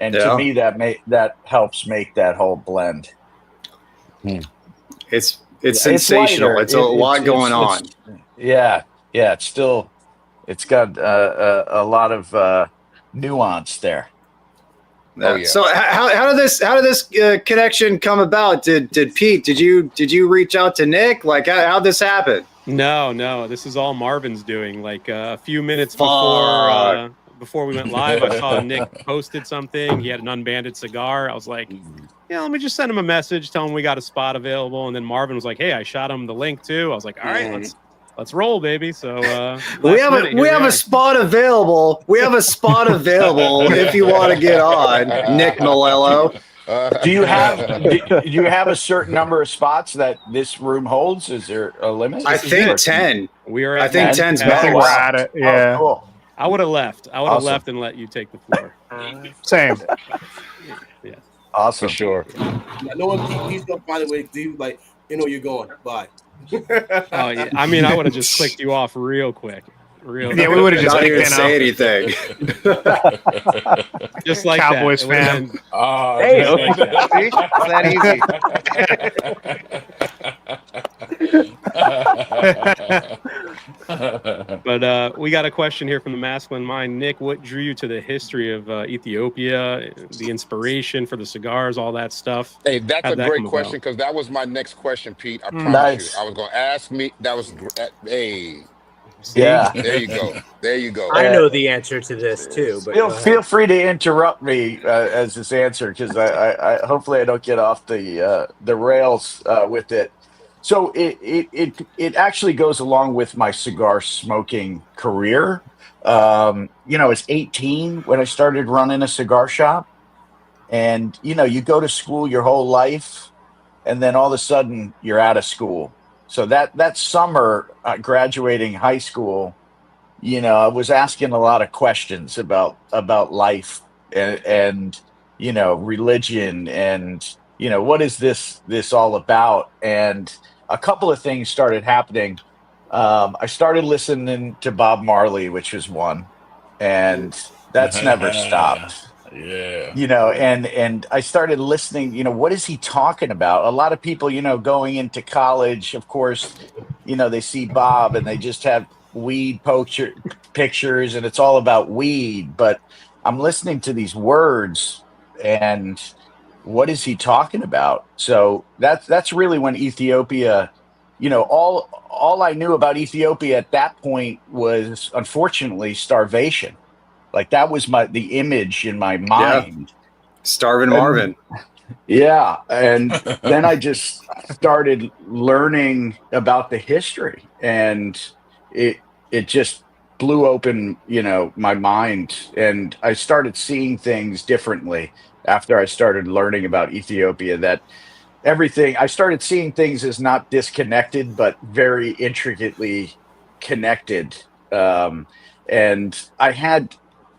B: and to me that helps make that whole blend.
I: It's sensational.
B: lighter.
I: It's a lot going on.
B: Yeah, it's got a lot of nuance there.
C: Oh, yeah.
I: So how did this connection come about? Did Pete? Did you reach out to Nick? Like how'd this happen?
A: No. This is all Marvin's doing. Like a few minutes before we went live, I saw Nick posted something. He had an unbanded cigar. I was like, yeah, let me just send him a message, tell him we got a spot available. And then Marvin was like, hey, I shot him the link too. I was like, all right, let's roll, baby. So
I: we have a spot available. We have a spot available if you want to get on, Nick Melillo.
B: Do you have a certain number of spots that this room holds? Is there a limit?
I: I think 10.
A: We are.
I: I think 10's
G: I think we're at it. Yeah.
B: Oh, cool.
A: I would have left. I would have
B: Awesome.
A: left and let you take the floor.
G: Same.
A: Yeah.
B: Awesome.
C: For sure.
D: No one, he's gonna find a way to do like, you're going. Bye.
A: Oh yeah. I mean, I would have just clicked you off real quick.
G: Yeah, we would have just
I: Not even
G: taken
I: say
G: off.
I: anything.
A: just like
G: Cowboys
A: that. It would've
G: fan.
A: been-
F: Hey,
E: See? It's that easy.
A: But we got a question here from the masculine mind. Nick, what drew you to the history of Ethiopia, the inspiration for the cigars, all that stuff?
C: Hey, that's
A: How'd
C: a
A: that
C: great
A: come
C: question
A: about?
C: because that was my next question, Pete. I promise
B: Nice.
C: you. I was going to ask me. That was hey.
B: Yeah.
C: There you go. There you go.
J: I know the answer to this too, but
B: Feel free to interrupt me as this answer because I hopefully I don't get off the rails with it. So it actually goes along with my cigar smoking career. I was 18 when I started running a cigar shop, and you go to school your whole life, and then all of a sudden you're out of school. So that summer, graduating high school, I was asking a lot of questions about life and religion and what is this all about? And a couple of things started happening. I started listening to Bob Marley, which was one, and that's never stopped.
F: Yeah.
B: And I started listening, what is he talking about? A lot of people, going into college, of course, they see Bob and they just have weed pictures and it's all about weed. But I'm listening to these words and what is he talking about? So that's really when Ethiopia, all I knew about Ethiopia at that point was unfortunately starvation. Like that was the image in my mind.
I: Starving Marvin.
B: Yeah. And then I just started learning about the history and it just blew open, my mind. And I started seeing things differently after I started learning about Ethiopia, that I started seeing things as not disconnected, but very intricately connected. And I had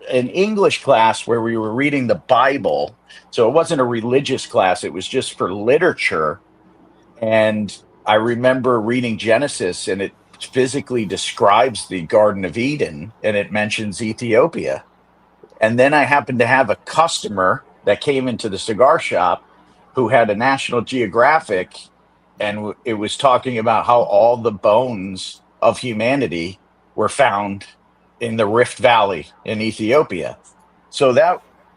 B: an English class where we were reading the Bible. So it wasn't a religious class. It was just for literature. And I remember reading Genesis and it physically describes the Garden of Eden and it mentions Ethiopia. And then I happened to have a customer that came into the cigar shop who had a National Geographic, and it was talking about how all the bones of humanity were found in the Rift Valley in Ethiopia. So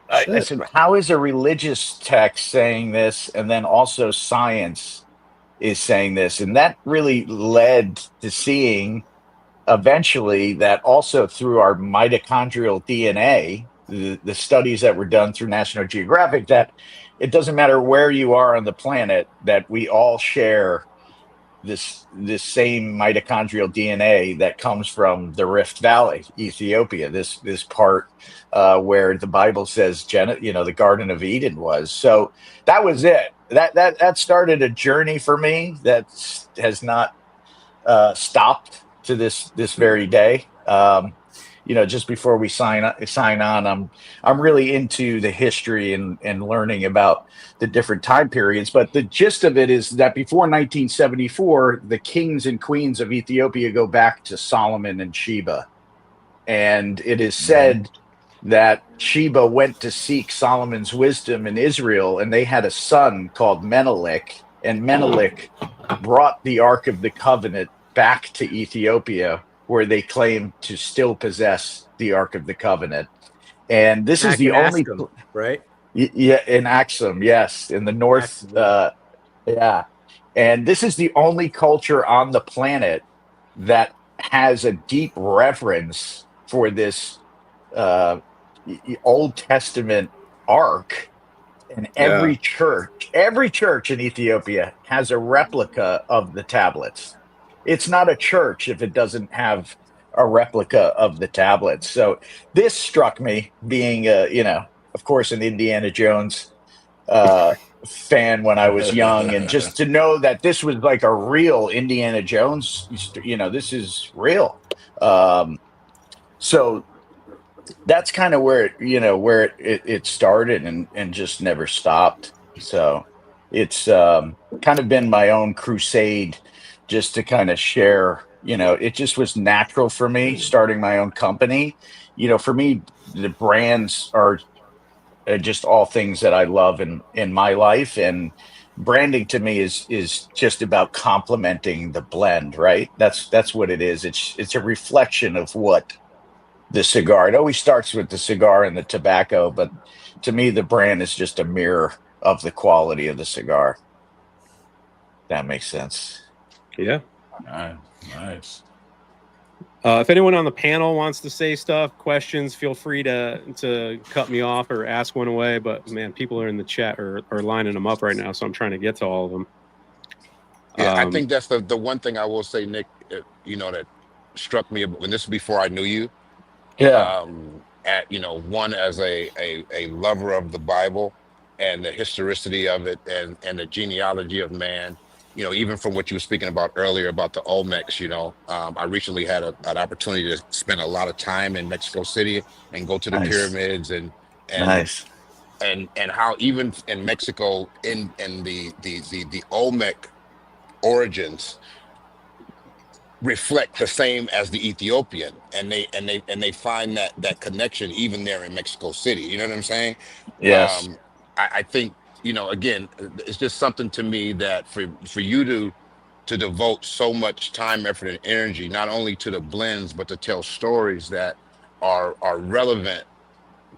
B: I said, how is a religious text saying this? And then also science is saying this. And that really led to seeing eventually that also through our mitochondrial DNA, the studies that were done through National Geographic, that it doesn't matter where you are on the planet, that we all share this same mitochondrial DNA that comes from the Rift Valley, Ethiopia, this part where the Bible says the Garden of Eden was. So that was it. That started a journey for me that has not stopped to this very day. Just before we sign on, I'm really into the history and learning about the different time periods. But the gist of it is that before 1974, the kings and queens of Ethiopia go back to Solomon and Sheba, and it is said that Sheba went to seek Solomon's wisdom in Israel, and they had a son called Menelik, and Menelik brought the Ark of the Covenant back to Ethiopia, where they claim to still possess the Ark of the Covenant. And this is the only,
J: right?
B: Yeah, in Axum, yes, in the north. Yeah. And this is the only culture on the planet that has a deep reverence for this Old Testament Ark. And every church in Ethiopia has a replica of the tablets. It's not a church if it doesn't have a replica of the tablets. So this struck me, being of course, an Indiana Jones fan when I was young, and just to know that this was like a real Indiana Jones, this is real. So that's kind of where it started and just never stopped. So it's kind of been my own crusade just to kind of share. It just was natural for me starting my own company. For me, the brands are just all things that I love in my life, and branding to me is just about complementing the blend, right? That's what it is. It's a reflection of what the cigar. It always starts with the cigar and the tobacco, but to me, the brand is just a mirror of the quality of the cigar. That makes sense.
A: Yeah.
F: Nice.
A: If anyone on the panel wants to say stuff, questions, feel free to cut me off or ask one away. But man, people are in the chat or lining them up right now, so I'm trying to get to all of them.
C: Yeah, I think that's the one thing I will say, Nick. That struck me, and this is before I knew you.
B: Yeah.
C: One, as a lover of the Bible and the historicity of it, and the genealogy of man. Even from what you were speaking about earlier about the Olmecs, I recently had an opportunity to spend a lot of time in Mexico City and go to the pyramids and how even in Mexico in the Olmec origins reflect the same as the Ethiopian, and they find that connection even there in Mexico City. You know what I'm saying?
B: Yes.
C: I think, again, it's just something to me that for you to devote so much time, effort, and energy, not only to the blends, but to tell stories that are relevant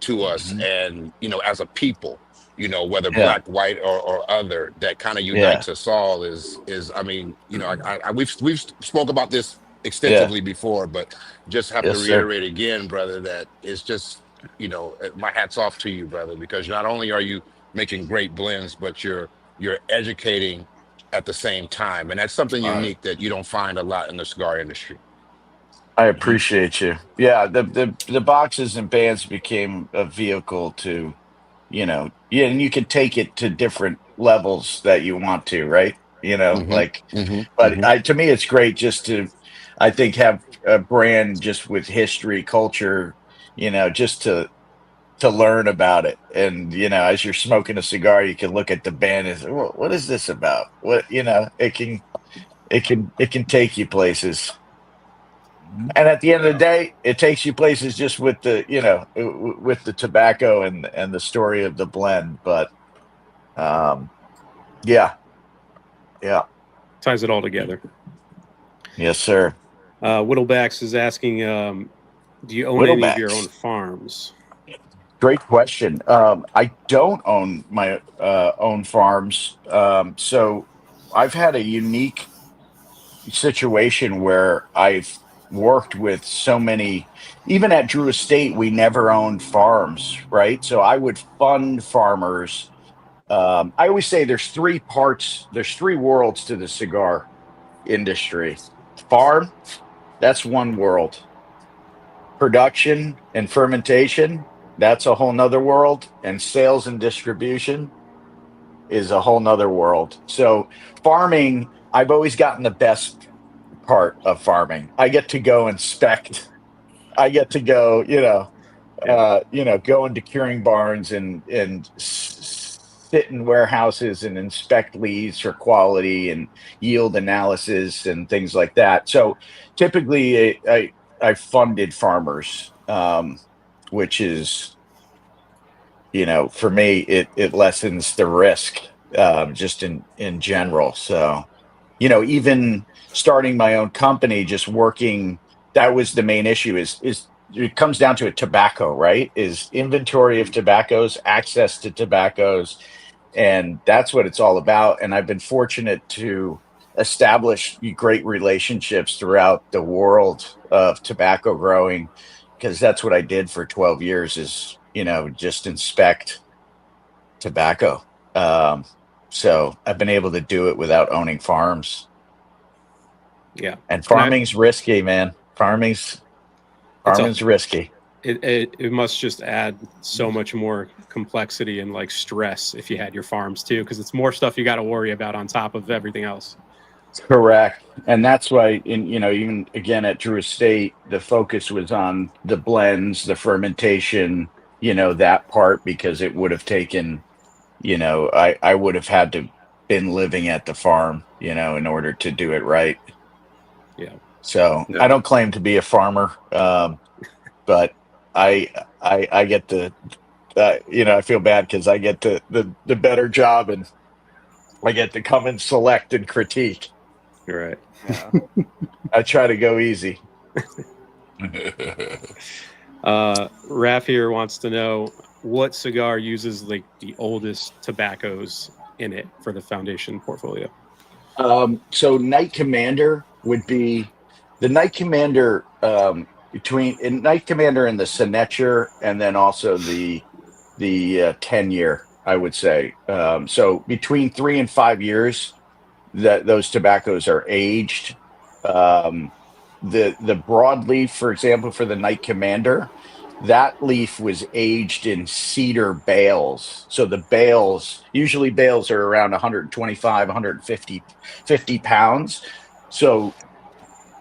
C: to us, and as a people, whether black, white, or other, that kind of unites us all is I mean, we've spoke about this extensively before, but just have to reiterate again, brother, that it's just, my hat's off to you, brother, because not only are you making great blends, but you're educating at the same time, and that's something unique that you don't find a lot in the cigar industry.
B: I appreciate you. Yeah, the boxes and bands became a vehicle to, and you can take it to different levels that you want to, right? But to me, it's great just to, I think, have a brand just with history, culture, just to learn about it. And as you're smoking a cigar, you can look at the band and say, well, what is this about? What it can take you places. And at the end of the day, it takes you places just with the with the tobacco and the story of the blend. But yeah,
A: ties it all together.
B: Yes, sir.
A: Whittlebacks is asking, do you own any of your own farms?
B: Great question. I don't own my own farms. So I've had a unique situation where I've worked with so many, even at Drew Estate, we never owned farms, right? So I would fund farmers. I always say there's three worlds to the cigar. industry. Farm, that's one world. Production and fermentation, that's a whole nother world. And sales and distribution is a whole nother world. So farming, I've always gotten the best part of farming. I get to go inspect. I get to go, go into curing barns and sit in warehouses and inspect leaves for quality and yield analysis and things like that. So typically, I funded farmers, which is, for me, it lessens the risk just in general. So, even starting my own company, just working, that was the main issue is it comes down to tobacco, right? Is inventory of tobaccos, access to tobaccos. And that's what it's all about. And I've been fortunate to establish great relationships throughout the world of tobacco growing, because that's what I did for 12 years is, just inspect tobacco. So I've been able to do it without owning farms.
A: Yeah.
B: And farming's risky, man. Farming's risky.
A: It must just add so much more complexity and like stress if you had your farms too, because it's more stuff you got to worry about on top of everything else.
B: Correct. And that's why even again at Drew Estate, the focus was on the blends, the fermentation, that part, because it would have taken, I would have had to been living at the farm, in order to do it right.
A: Yeah.
B: So I don't claim to be a farmer, but I get the, I feel bad because I get the better job and I get to come and select and critique.
A: You're right.
E: Yeah.
B: I try to go easy.
A: Raph here wants to know what cigar uses like the oldest tobaccos in it for the Foundation portfolio.
B: So Night Commander would be the Night Commander between Night Commander and the Signature, and then also the 10-year, I would say. So between 3 and 5 years, that those tobaccos are aged. The broadleaf, for example, for the Night Commander, that leaf was aged in cedar bales. So the bales, usually bales are around 125, 150 pounds. So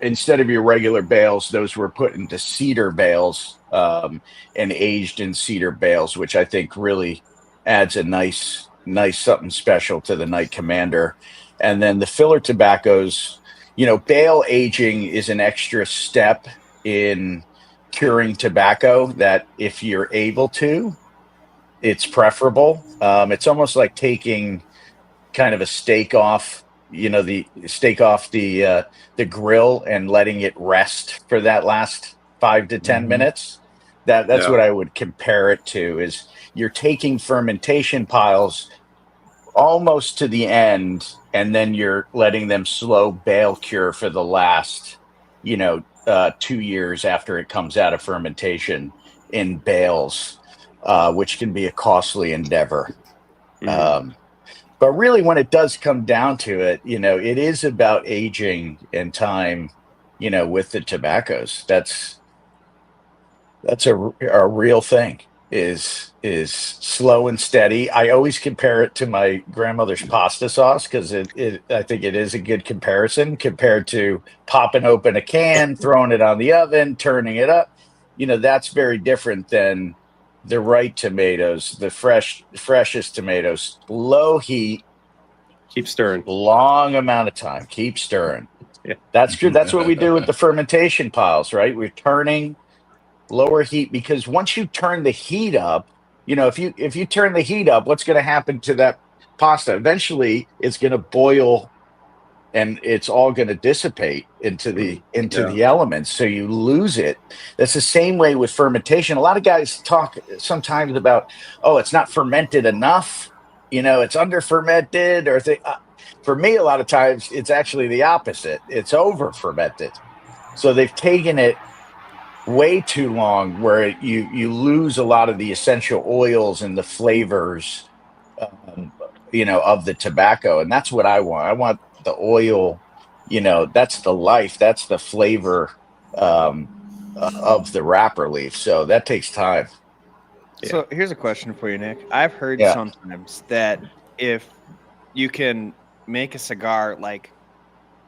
B: instead of your regular bales, those were put into cedar bales and aged in cedar bales, which I think really adds a nice something special to the Night Commander. And then the filler tobaccos, bale aging is an extra step in curing tobacco that if you're able to, it's preferable. It's almost like taking kind of a steak off, the steak off the grill and letting it rest for that last 5 to 10 minutes. That's what I would compare it to, is you're taking fermentation piles almost to the end, and then you're letting them slow bale cure for the last, 2 years after it comes out of fermentation in bales, which can be a costly endeavor. But really, when it does come down to it, it is about aging and time, with the tobaccos. That's a real thing. Is slow and steady. I always compare it to my grandmother's pasta sauce because I think it is a good comparison compared to popping open a can, throwing it on the oven, turning it up. That's very different than the right tomatoes, the freshest tomatoes, low heat,
A: keep stirring,
B: long amount of time, keep stirring.
A: Yeah,
B: that's good. That's what we do with the fermentation piles, right? We're turning. Lower heat, because once you turn the heat up, if you turn the heat up, what's going to happen to that pasta? Eventually, it's going to boil, and it's all going to dissipate into the elements. So you lose it. That's the same way with fermentation. A lot of guys talk sometimes about, it's not fermented enough. It's under fermented, or for me, a lot of times it's actually the opposite. It's over fermented. So they've taken it way too long, where you lose a lot of the essential oils and the flavors, of the tobacco. And that's what I want. I want the oil, that's the life, that's the flavor of the wrapper leaf. So that takes time.
E: So here's a question for you, Nick. I've heard
B: Yeah.
E: sometimes that if you can make a cigar like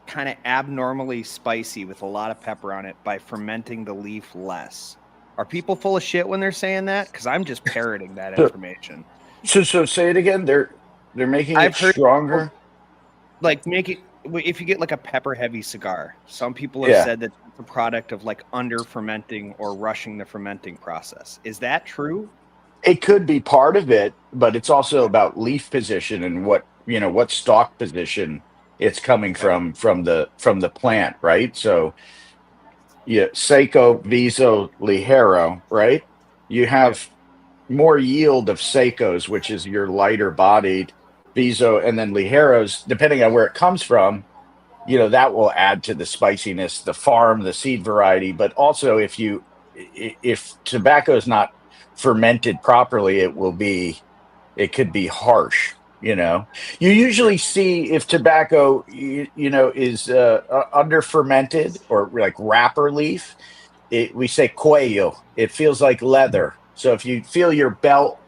E: kind of abnormally spicy with a lot of pepper on it by fermenting the leaf less. Are people full of shit when they're saying that? Because I'm just parroting that information.
B: So say it again. They're making it stronger.
E: Like if you get like a pepper heavy cigar, some people have said that it's a product of like under fermenting or rushing the fermenting process. Is that true?
B: It could be part of it, but it's also about leaf position and what stalk position it's coming from the plant, right? So Seco, Viso, Ligero, right? You have more yield of Secos, which is your lighter bodied Viso, and then Ligeros, depending on where it comes from, that will add to the spiciness, the farm, the seed variety. But also if tobacco is not fermented properly, it could be harsh. You usually see if tobacco, is under fermented or like wrapper leaf, we say cuello. It feels like leather. So if you feel your belt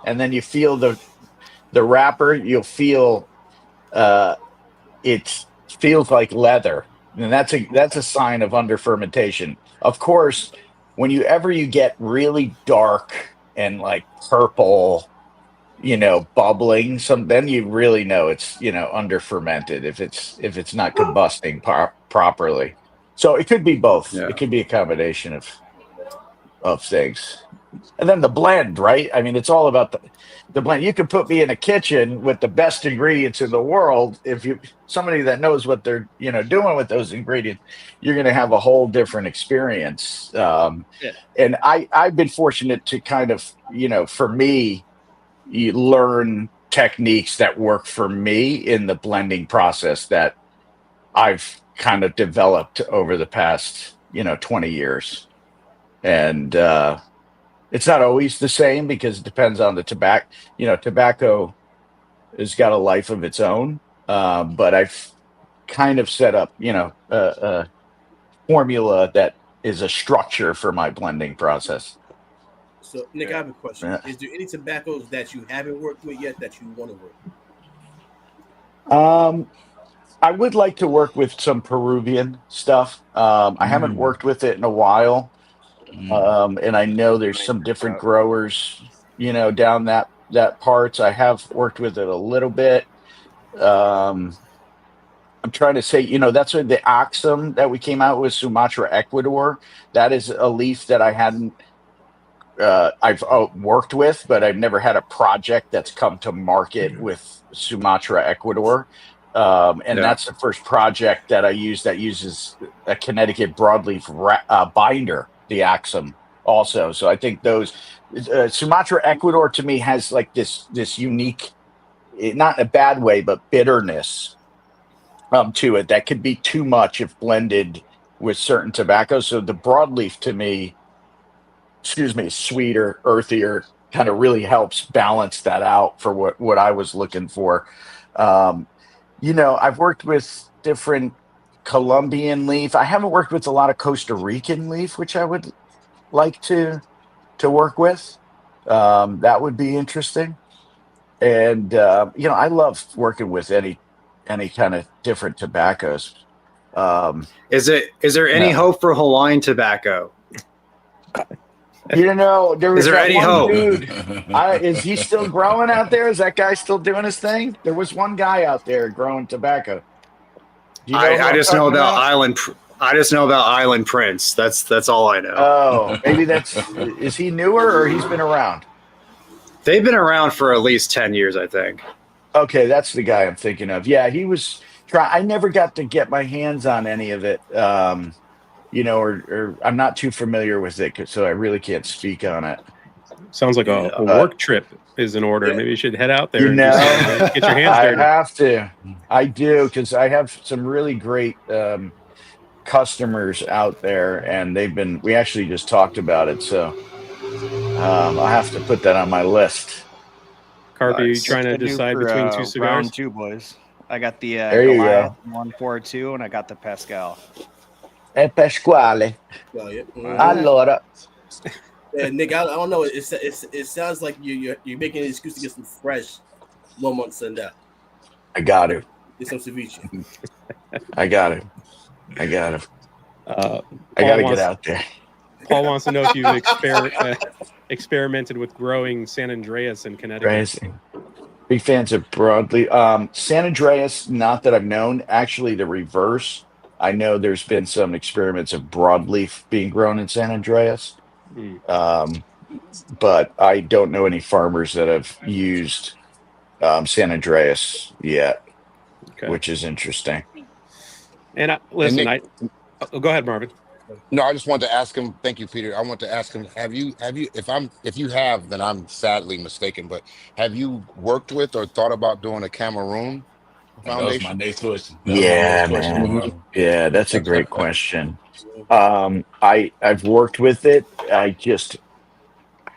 B: and then you feel the wrapper, you'll feel it feels like leather, and that's a sign of under fermentation. Of course, whenever you get really dark and like purple, bubbling, then you really know it's under fermented if it's not combusting properly. So it could be both. It could be a combination of things. And then the blend, right? I mean, it's all about the blend. You can put me in a kitchen with the best ingredients in the world. If somebody that knows what they're doing with those ingredients, you're going to have a whole different experience. And I've been fortunate to kind of for me, you learn techniques that work for me in the blending process that I've kind of developed over the past 20 years. And it's not always the same because it depends on the tobacco. Tobacco has got a life of its own, but I've kind of set up a formula that is a structure for my blending process.
D: So, Nick, I have a question. Yeah. Is there any tobaccos that you haven't worked with yet that you want to work with?
B: I would like to work with some Peruvian stuff. I haven't worked with it in a while. And I know there's some different growers, down that parts. I have worked with it a little bit. I'm trying to say, that's what the Oxum that we came out with, Sumatra, Ecuador. That is a leaf that I hadn't, I've worked with, but I've never had a project that's come to market with Sumatra, Ecuador. That's the first project that I use that uses a Connecticut broadleaf binder, the Oxum also. So I think those Sumatra, Ecuador to me has like this unique, not in a bad way, but bitterness to it that could be too much if blended with certain tobaccos. So the broadleaf to me, sweeter, earthier, kind of really helps balance that out for what I was looking for. I've worked with different Colombian leaf. I haven't worked with a lot of Costa Rican leaf, which I would like to work with. That would be interesting. And I love working with any kind of different tobaccos.
I: Is there any hope for Hawaiian tobacco?
B: There was
I: there any hope?
B: Dude. Is he still growing out there? Is that guy still doing his thing? There was one guy out there growing tobacco.
I: I just know about Island. I just know about Island Prince. That's all I know.
B: Oh, maybe is he newer or he's been around?
I: They've been around for at least 10 years, I think.
B: Okay, that's the guy I'm thinking of. Yeah, he was I never got to get my hands on any of it. Or I'm not too familiar with it, so I really can't speak on it.
A: Sounds like a work trip is in order. Maybe you should head out there and get your hands dirty.
B: I have to. I do, because I have some really great customers out there, and we actually just talked about it, so I'll have to put that on my list.
A: Carpy, you trying to decide between two cigars?
E: Round two, boys. I got the
B: There you
E: Goliath
B: go.
E: 142, and I got the Pascal.
B: E Pasquale.
D: Oh, yeah.
B: Allora.
D: Yeah, Nick, I don't know. It sounds like you're making an excuse to get some fresh Lomont Sandal.
B: I got it.
D: Get some ceviche.
B: I got it. I got it. I
A: Paul
B: got to
A: wants-
B: get out there.
A: Paul wants to know if you've experimented with growing San Andreas in Connecticut.
B: Crazy. Big fans of broadleaf. San Andreas, not that I've known. Actually, the reverse. I know there's been some experiments of broadleaf being grown in San Andreas. But I don't know any farmers that have used San Andreas yet, which is interesting.
A: And listen,
C: Nick-
A: go ahead, Marvin.
C: No, I just wanted to ask him. Thank you, Peter. I want to ask him: Have you? If you have, then I'm sadly mistaken. But have you worked with or thought about doing a Cameroon
F: That was
C: foundation?
F: my next question.
B: Yeah, man. Yeah, that's a great question. I've worked with it. I just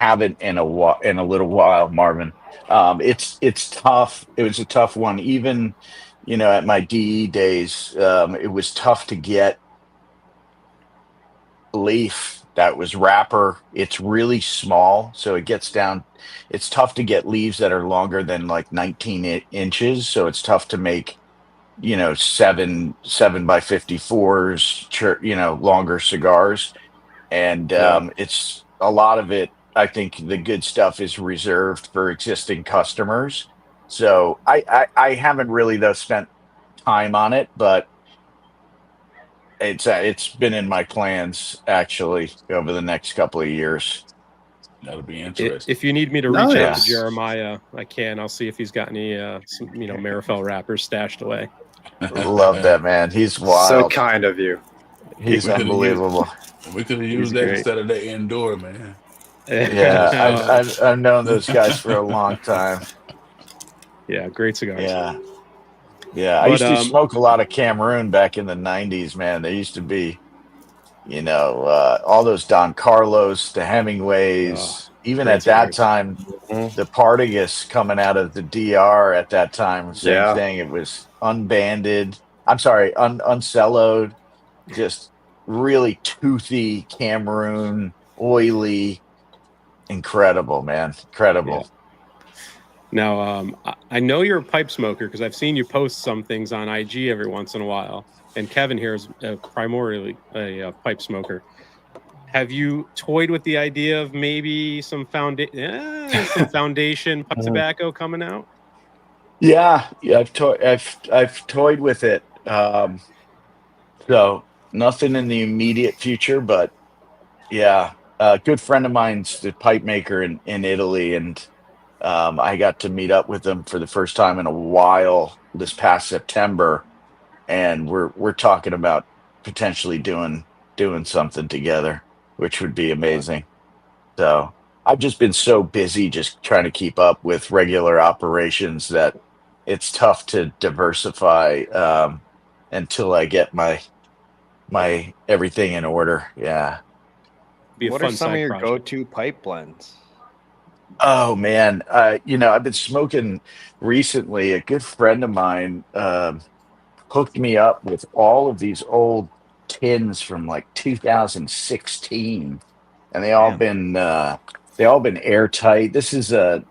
B: haven't in a little while, Marvin. It's tough. It was a tough one. Even, at my DE days, it was tough to get leaf that was wrapper. It's really small, so it gets down. It's tough to get leaves that are longer than like 19 inches. So it's tough to make, 7 by 54s, longer cigars. And it's a lot of it. I think the good stuff is reserved for existing customers. So I haven't really though spent time on it, but it's been in my plans actually over the next couple of years.
F: That'll be interesting.
A: If you need me to reach out to
B: Nice.
A: Jeremiah, I can. I'll see if he's got any some, Marifel wrappers stashed away.
B: Love that, man. He's wild.
I: So kind of you.
B: He's unbelievable.
F: We could have used
A: He's
F: that
A: great.
F: instead of the indoor, man.
B: Yeah, I've known those guys for a long time.
A: Yeah, great cigars.
B: Yeah. I
A: But,
B: used to smoke a lot of Cameroon back in the 90s, man. They used to be, all those Don Carlos, the Hemingways. Even
A: great
B: at that
A: cigars.
B: time, the Partagas coming out of the DR at that time, same thing. It was unbanded. I'm sorry, uncellowed. Just really toothy Cameroon, oily. Incredible, man. Incredible.
A: Now, I know you're a pipe smoker because I've seen you post some things on IG every once in a while. And Kevin here is primarily a pipe smoker. Have you toyed with the idea of maybe some foundation pipe tobacco coming out?
B: Yeah, I've toyed with it. So nothing in the immediate future, but yeah, a good friend of mine's the pipe maker in Italy, and I got to meet up with him for the first time in a while this past September, and we're talking about potentially doing something together, which would be amazing. So I've just been so busy just trying to keep up with regular operations that it's tough to diversify until I get my everything in order. Yeah.
A: Be a
E: What
A: fun
E: are some of
A: side
E: your
A: project.
E: go-to pipe blends?
B: Oh man, I've been smoking recently. A good friend of mine hooked me up with all of these old tins from like 2016, and they all been airtight. This is a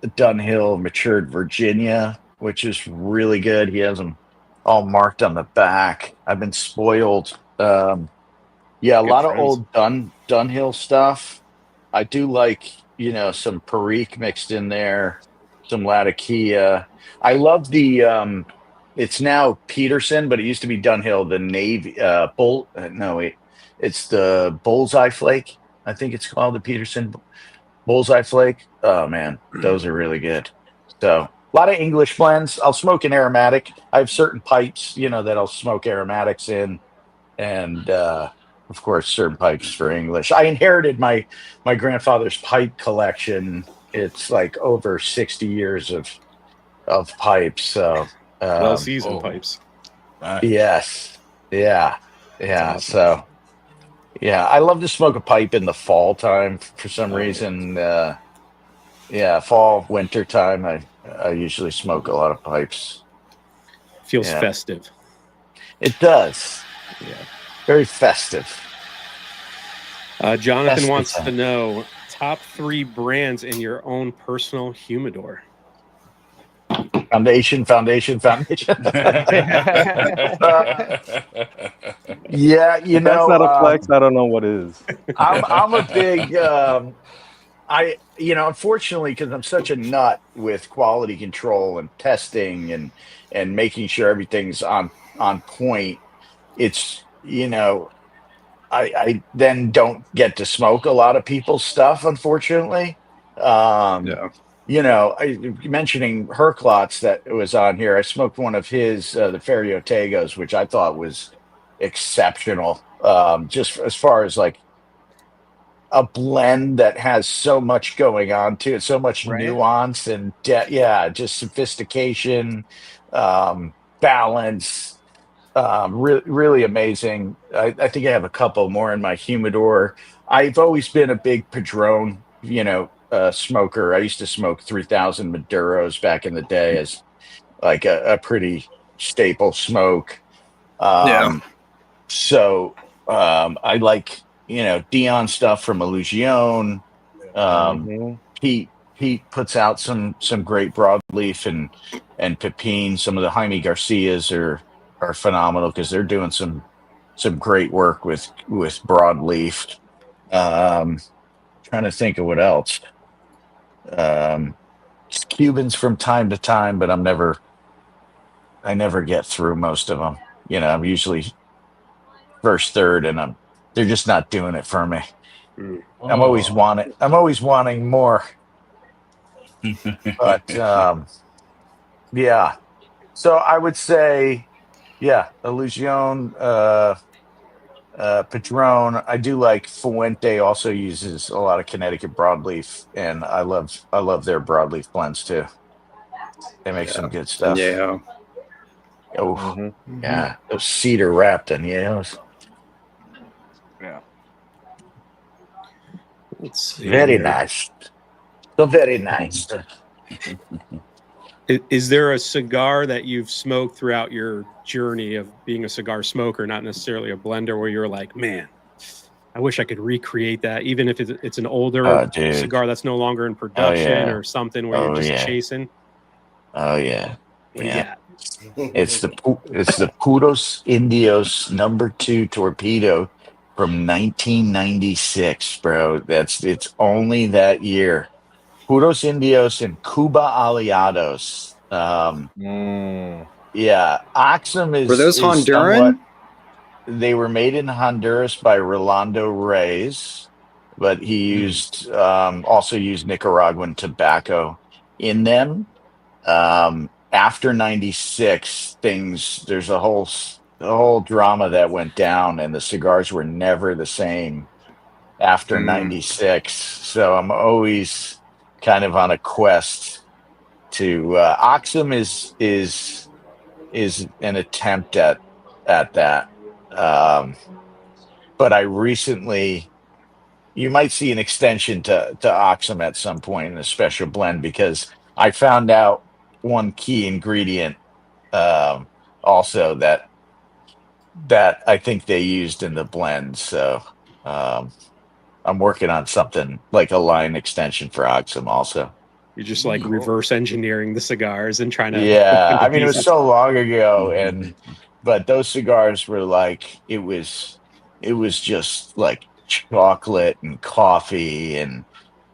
B: Dunhill matured Virginia, which is really good. He has them all marked on the back. I've been spoiled. A lot of old Dunhill stuff. I do like, some Perique mixed in there, some Latakia. I love the it's now Peterson, but it used to be Dunhill, the Navy it's the Bullseye Flake. I think it's called the Peterson Bullseye Flake. Oh man, those are really good. So a lot of English blends. I'll smoke an aromatic. I have certain pipes, that I'll smoke aromatics in, and of course certain pipes for English. I inherited my grandfather's pipe collection. It's like over 60 years of pipes. So
A: Well seasoned pipes.
B: yes, yeah.
A: Awesome.
B: So yeah, I love to smoke a pipe in the fall time for some reason. Fall, winter time. I usually smoke a lot of pipes.
A: Feels
B: Yeah.
A: festive.
B: It does.
A: Yeah.
B: Very festive.
A: Jonathan
B: Festive
A: wants
B: time.
A: to know top 3 brands in your own personal humidor.
B: Foundation. Yeah, you
H: If that's
B: know,
H: not a flex, I don't know what is.
B: I'm a big unfortunately, because I'm such a nut with quality control and testing and making sure everything's on point, it's I then don't get to smoke a lot of people's stuff, unfortunately.
I: Yeah.
B: Mentioning Herklots that was on here, I smoked one of his, the Ferriotagos, which I thought was exceptional. Just as far as like a blend that has so much going on to it, so much
E: Right.
B: nuance and just sophistication, balance. Really amazing. I think I have a couple more in my humidor. I've always been a big Padron, smoker. I used to smoke 3,000 Maduros back in the day as like a pretty staple smoke. So I like, Dion stuff from Illusion. Pete puts out some great broadleaf and Pepin. Some of the Jaime Garcias are phenomenal because they're doing some great work with broadleaf. Trying to think of what else. Cubans from time to time, but I never get through most of them. I'm usually first, third, and they're just not doing it for me. I'm always wanting more. But yeah. So I would say, Illusion, Padron. I do like Fuente. Also uses a lot of Connecticut broadleaf, and I love their broadleaf blends too. They make some good stuff.
I: Yeah.
B: Oh, yeah. Those cedar wrapped in yellows.
E: Yeah.
A: Let's see
B: Very
A: here.
B: nice. So very nice.
A: Is there a cigar that you've smoked throughout your journey of being a cigar smoker, not necessarily a blender, where you're like, man, I wish I could recreate that, even if it's an older cigar that's no longer in production or something where you're just chasing?
B: Oh yeah.
A: What do you got?
B: It's the Puros Indios #2 torpedo from 1996, bro. It's only that year. Puros Indios and Cuba Aliados. Yeah, Oxum is.
I: Were those
B: is
I: Honduran?
B: They were made in Honduras by Rolando Reyes, but he also used Nicaraguan tobacco in them. After 96, there's a whole drama that went down, and the cigars were never the same after 96. So I'm always kind of on a quest to Oxum is an attempt at that. But I recently, you might see an extension to Oxum at some point in a special blend, because I found out one key ingredient also that I think they used in the blend. So I'm working on something like a line extension for Oxum also.
A: You're just like reverse engineering the cigars and trying to.
B: Yeah, I mean, it was so long ago, but those cigars were like, it was just like chocolate and coffee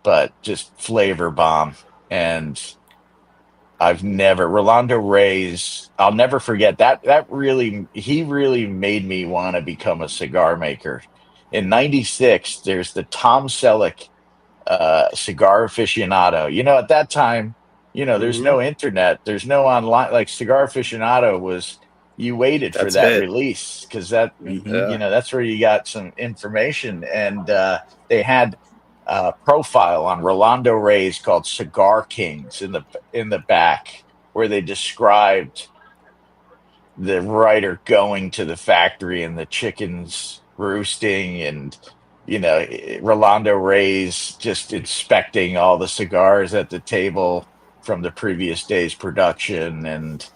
B: but just flavor bomb. And Rolando Reyes, I'll never forget that. He really made me want to become a cigar maker. In 96, there's the Tom Selleck Cigar Aficionado. At that time, there's no internet, there's no online. Like Cigar Aficionado was, you waited for that release, because that's where you got some information. And they had a profile on Rolando Reyes called Cigar Kings in the back, where they described the writer going to the factory and the chickens roosting, and Rolando Reyes just inspecting all the cigars at the table from the previous day's production. And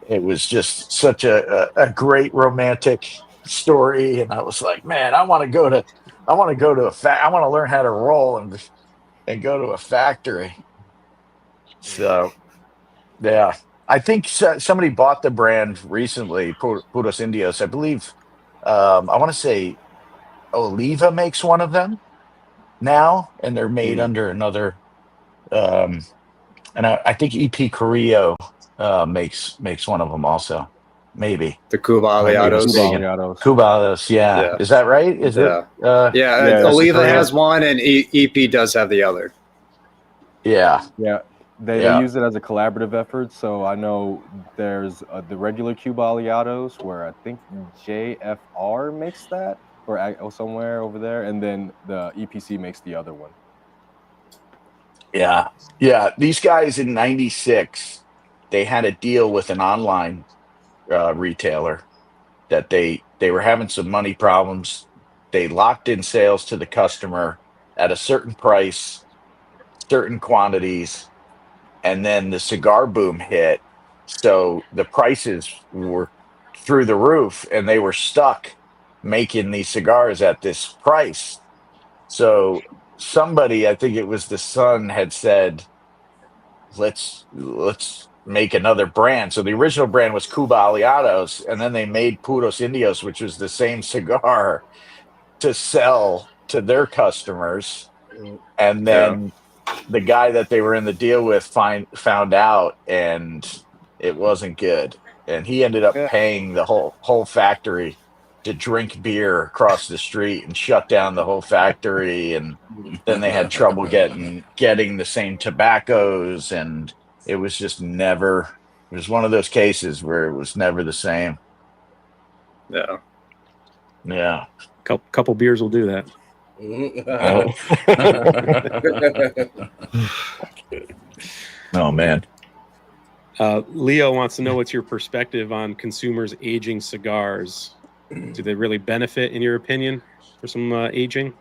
B: it was just such a great romantic story, and I was like, man, I want to go to I want to learn how to roll and go to a factory. So yeah, I think somebody bought the brand recently, Puros Indios. I believe I want to say Oliva makes one of them now, and they're made under another. And I think EP Carrillo makes one of them also. Maybe
I: The Cuba Aliados.
B: Cuba Aliados, yeah. Is that right? Is it?
I: Oliva has one, and EP does have the other.
B: Yeah.
H: They use it as a collaborative effort. So I know there's the regular Cuba Aliados, where I think JFR makes that, or somewhere over there, and then the EPC makes the other one.
B: Yeah. These guys in '96, they had a deal with an online retailer that they were having some money problems. They locked in sales to the customer at a certain price, certain quantities, and then the cigar boom hit. So the prices were through the roof, and they were stuck making these cigars at this price. So somebody, I think it was the son, had said, let's make another brand. So the original brand was Cuba Aliados, and then they made Puros Indios, which was the same cigar, to sell to their customers. And then the guy that they were in the deal with found out, and it wasn't good. And he ended up paying the whole factory to drink beer across the street and shut down the whole factory. And then they had trouble getting the same tobaccos, and it was just never. It was one of those cases where it was never the same. Yeah.
A: Couple beers will do that.
B: Oh man.
A: Leo wants to know what's your perspective on consumers aging cigars. Do they really benefit, in your opinion, for some aging?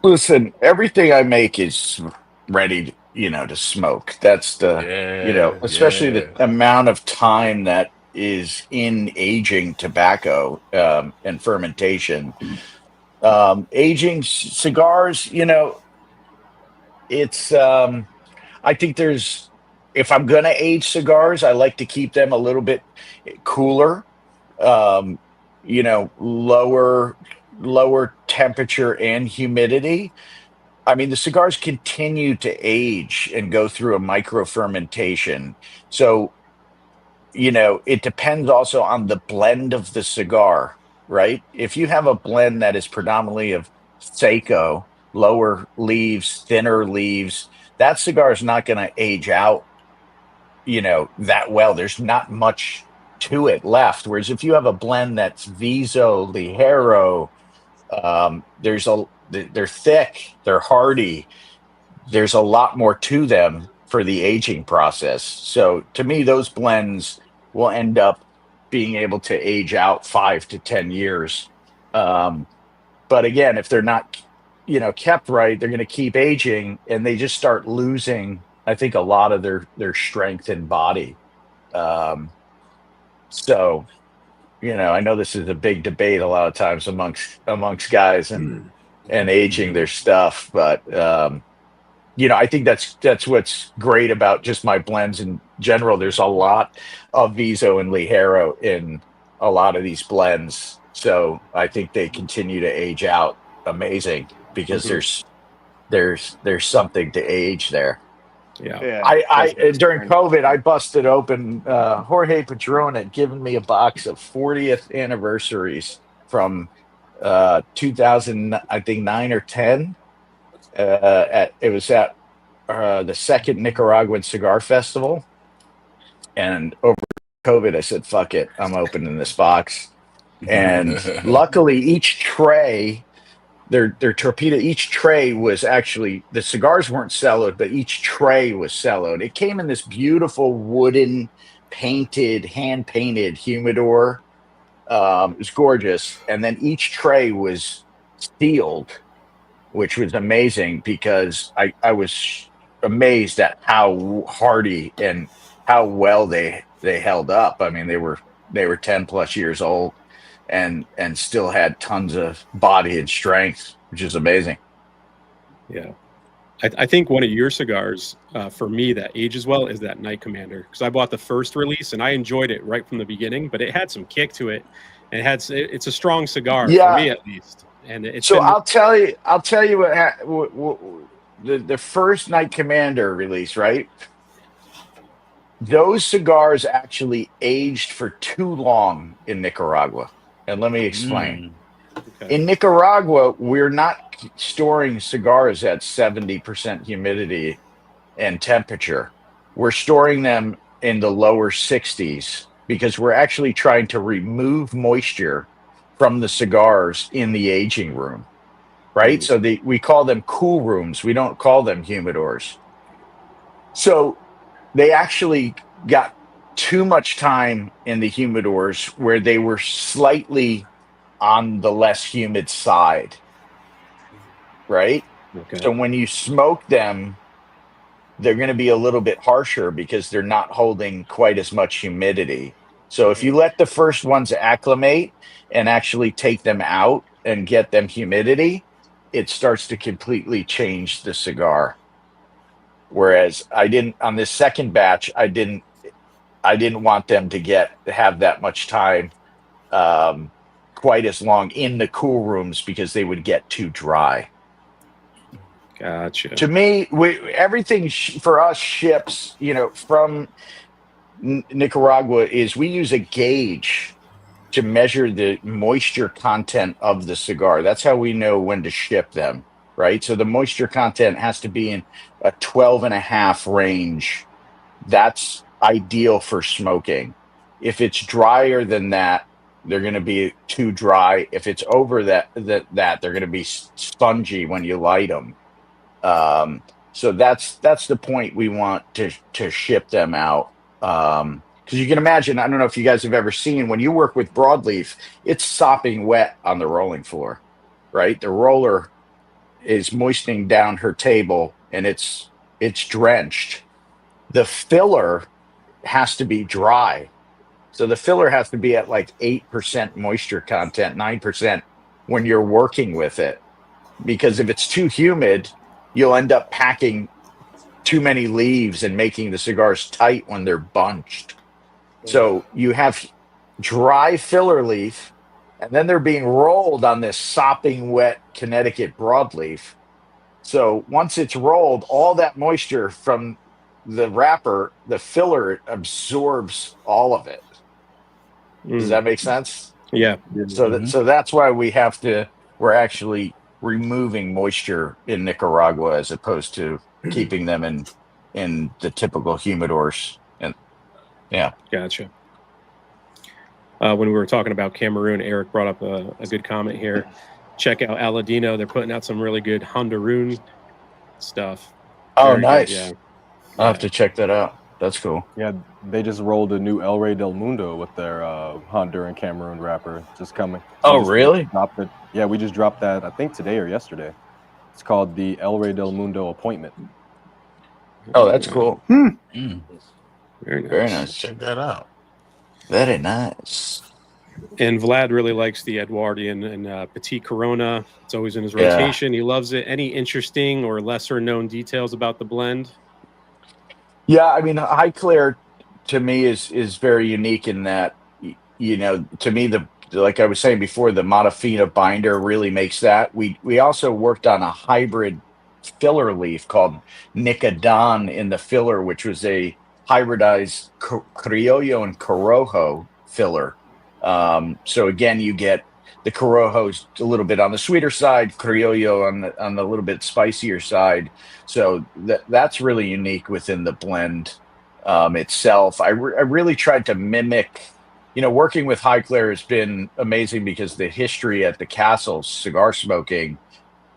B: Listen, everything I make is ready, to smoke. That's especially the amount of time that is in aging tobacco and fermentation. Aging cigars, it's I think if I'm gonna age cigars, I like to keep them a little bit cooler, lower temperature and humidity. I mean, the cigars continue to age and go through a micro fermentation. So, it depends also on the blend of the cigar, right? If you have a blend that is predominantly of Seco, lower leaves, thinner leaves, that cigar is not going to age out, that well. There's not much to it left. Whereas if you have a blend that's Viso, Ligero, they're thick, they're hardy. There's a lot more to them for the aging process. So to me, those blends will end up being able to age out 5 to 10 years. But again, if they're not, kept right, they're going to keep aging, and they just start losing, I think, a lot of their strength and body. So, I know this is a big debate a lot of times amongst guys and aging their stuff, but I think that's what's great about just my blends in general. There's a lot of Viso and Ligero in a lot of these blends, so I think they continue to age out amazing because there's something to age there.
A: Yeah.
B: I during COVID, I busted open. Jorge Padron had given me a box of 40th anniversaries from 2000, I think 9 or 10. It was at the second Nicaraguan Cigar Festival, and over COVID, I said, "Fuck it, I'm opening this box." And luckily, each tray, their torpedo, each tray was actually, the cigars weren't celloed, but each tray was celloed. It came in this beautiful wooden, hand painted humidor. It was gorgeous, and then each tray was sealed, which was amazing because I was amazed at how hardy and how well they they held up. I mean, they were 10 plus years old and still had tons of body and strength, which is amazing.
A: Yeah. I think one of your cigars, for me, that ages well is that Night Commander, because I bought the first release and I enjoyed it right from the beginning, but it had some kick to it, and it's a strong cigar for me at least. And
B: I'll tell you what the first Night Commander release, right? Those cigars actually aged for too long in Nicaragua, and let me explain. Okay. In Nicaragua, we're not storing cigars at 70% humidity and temperature. We're storing them in the lower 60s because we're actually trying to remove moisture from the cigars in the aging room, right? So we call them cool rooms. We don't call them humidors. So they actually got too much time in the humidors where they were slightly on the less humid side, right? Okay. So when you smoke them, they're going to be a little bit harsher because they're not holding quite as much humidity. So if you let the first ones acclimate and actually take them out and get them humidity, it starts to completely change the cigar. Whereas on this second batch, I didn't want them to have that much time quite as long in the cool rooms because they would get too dry.
A: Gotcha.
B: To me, everything for us ships, from Nicaragua is we use a gauge to measure the moisture content of the cigar. That's how we know when to ship them, right? So the moisture content has to be in a 12.5 range. That's ideal for smoking. If it's drier than that, they're going to be too dry. If it's over that, they're going to be spongy when you light them. So that's the point we want to ship them out. Because you can imagine, I don't know if you guys have ever seen, when you work with broadleaf, it's sopping wet on the rolling floor, right? The roller is moistening down her table and it's drenched. The filler has to be dry. So the filler has to be at like 8% moisture content, 9% when you're working with it. Because if it's too humid, you'll end up packing too many leaves and making the cigars tight when they're bunched. So you have dry filler leaf, and then they're being rolled on this sopping wet Connecticut broadleaf. So once it's rolled, all that moisture from the wrapper, the filler absorbs all of it. Does that make sense?
A: Yeah.
B: So that's why we're actually removing moisture in Nicaragua as opposed to keeping them in the typical humidors. And yeah.
A: Gotcha. When we were talking about Cameroon, Eric brought up a good comment here. Check out Aladino. They're putting out some really good Honduran stuff.
B: Oh, nice. Yeah. I'll have to check that out. That's cool.
H: Yeah, they just rolled a new El Rey del Mundo with their Honduran Cameroon wrapper just coming.
B: Oh, really?
H: Dropped it. Yeah, we just dropped that, I think today or yesterday. It's called the El Rey del Mundo Appointment.
B: Oh, that's cool.
A: Very nice.
B: Very nice.
F: Check that out.
B: Very nice.
A: And Vlad really likes the Edwardian and Petit Corona. It's always in his rotation. He loves it. Any interesting or lesser known details about the blend?
B: Yeah, I mean, Highclere to me is very unique in that, to me, like I was saying before, the Matafina binder really makes that. We also worked on a hybrid filler leaf called Nicodon in the filler, which was a hybridized Criollo and Corojo filler. So again, you get the Corojo's a little bit on the sweeter side, Criollo on the little bit spicier side. So that's really unique within the blend itself. I really tried to mimic, working with Highclere has been amazing because the history at the castle, cigar smoking,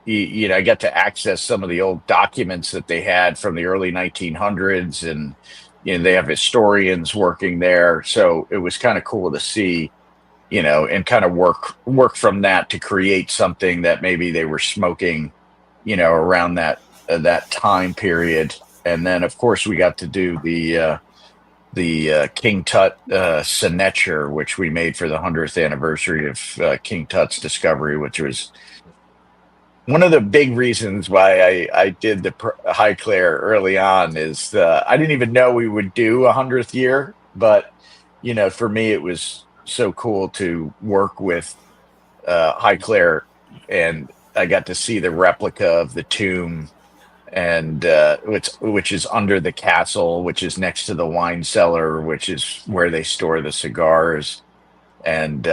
B: I get to access some of the old documents that they had from the early 1900s, and they have historians working there. So it was kind of cool to see, and kind of work from that to create something that maybe they were smoking, around that time period. And then of course we got to do the the King Tut signature, which we made for the 100th anniversary of King Tut's discovery, which was one of the big reasons why I did the Highclere early on. Is I didn't even know we would do a 100th year, but for me it was so cool to work with Highclere, and I got to see the replica of the tomb, and which is under the castle, which is next to the wine cellar, which is where they store the cigars. And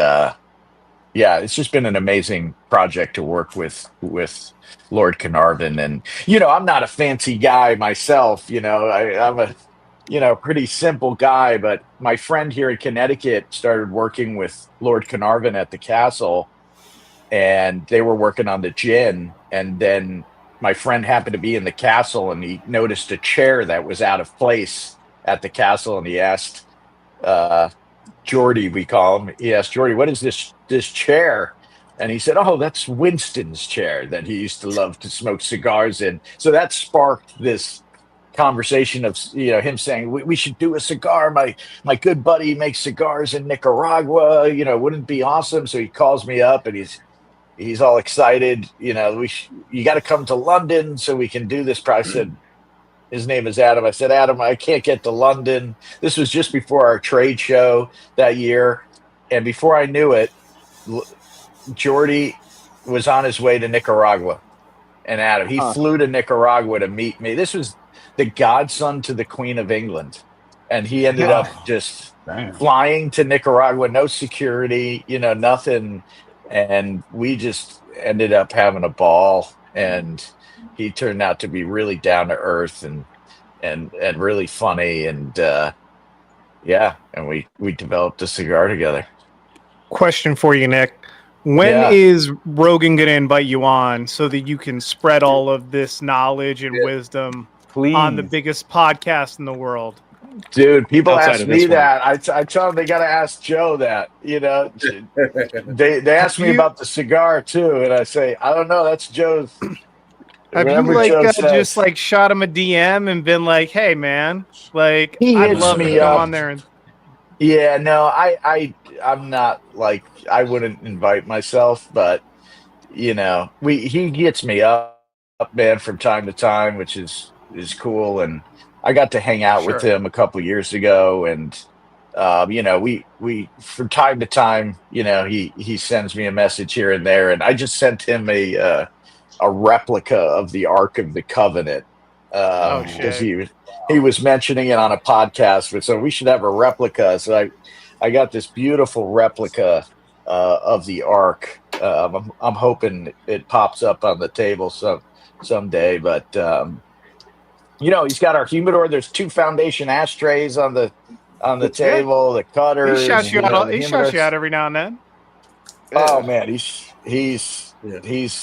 B: it's just been an amazing project to work with Lord Carnarvon. And I'm not a fancy guy myself. I'm a pretty simple guy, but my friend here in Connecticut started working with Lord Carnarvon at the castle, and they were working on the gin. And then my friend happened to be in the castle, and he noticed a chair that was out of place at the castle, and he asked Jordy, we call him. He asked Jordy, "What is this chair?" And he said, "Oh, that's Winston's chair that he used to love to smoke cigars in." So that sparked this conversation of him saying, we should do a cigar. My good buddy makes cigars in Nicaragua. Wouldn't it be awesome? So he calls me up, and he's all excited. You got to come to London so we can do this. I said, his name is Adam. I said, "Adam, I can't get to London." This was just before our trade show that year. And before I knew it, Jordy was on his way to Nicaragua. And Adam, he flew to Nicaragua to meet me. This was the godson to the Queen of England. And he ended up just flying to Nicaragua, no security, nothing. And we just ended up having a ball. And he turned out to be really down to earth and really funny. And and we developed a cigar together.
G: Question for you, Nick. When is Rogan going to invite you on so that you can spread all of this knowledge and wisdom on the biggest podcast in the world?
B: Dude, people ask me that. I tell them they got to ask Joe that. They ask me about the cigar too, and I say, I don't know. That's Joe's.
G: Have you just shot him a DM and been like, "Hey, man, I'd love to come on there"? And
B: yeah, no, I'm not I wouldn't invite myself, but he gets me up, man, from time to time, which is cool. And I got to hang out with him a couple years ago, and we from time to time, he sends me a message here and there, and I just sent him a replica of the Ark of the Covenant because he was mentioning it on a podcast, but so we should have a replica. So I got this beautiful replica of the Ark. I'm hoping it pops up on the table someday, but he's got our humidor. There's 2 Foundation ashtrays on the table, the cutters.
G: He shouts you out every now and then.
B: Oh man, he's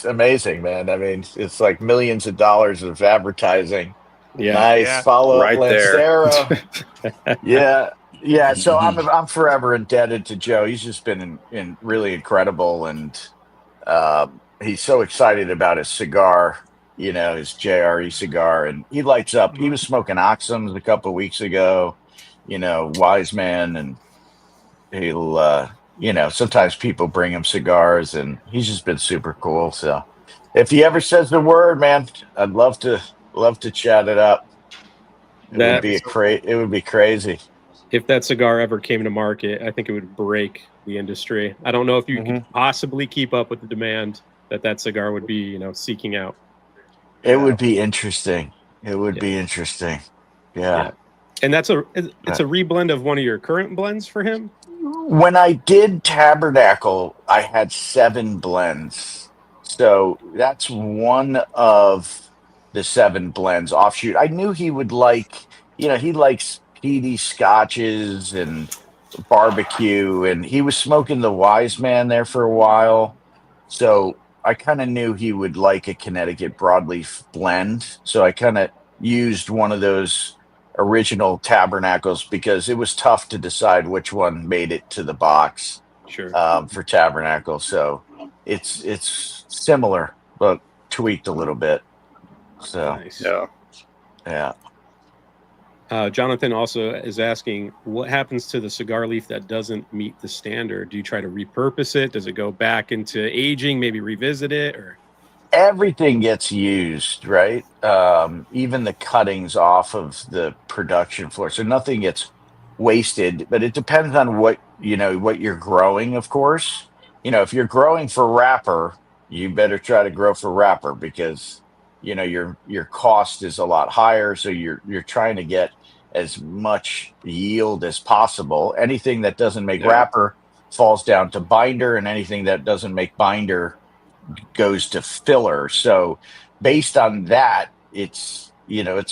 B: amazing, man. I mean, it's like millions of dollars of advertising.
A: Yeah,
B: nice follow
I: right
B: Lancero. yeah. So I'm forever indebted to Joe. He's just been really incredible, and he's so excited about his cigar. His JRE cigar, and he lights up. He was smoking Oxums a couple of weeks ago. Wise Man, and he'll. Sometimes people bring him cigars, and he's just been super cool. So if he ever says the word, man, I'd love to chat it up. It would be crazy.
A: If that cigar ever came to market, I think it would break the industry. I don't know if you could possibly keep up with the demand that cigar would be, seeking out.
B: It would be interesting. It would be interesting. Yeah.
A: And it's a reblend of one of your current blends for him?
B: When I did Tabernacle, I had 7 blends. So that's one of the 7 blends offshoot. I knew he would he likes peaty scotches and barbecue, and he was smoking the Wise Man there for a while. So I kind of knew he would like a Connecticut broadleaf blend. So I kind of used one of those original Tabernacles because it was tough to decide which one made it to the box for Tabernacle. So it's similar, but tweaked a little bit. So
A: nice.
B: yeah.
A: Jonathan also is asking, what happens to the cigar leaf that doesn't meet the standard? Do you try to repurpose it? Does it go back into aging, maybe revisit it? Or
B: everything gets used, right? Even the cuttings off of the production floor. So nothing gets wasted, but it depends on what you're growing, of course. If you're growing for wrapper, you better try to grow for wrapper because your cost is a lot higher. So you're trying to get as much yield as possible. Anything that doesn't make wrapper falls down to binder, and anything that doesn't make binder goes to filler. So based on that, it's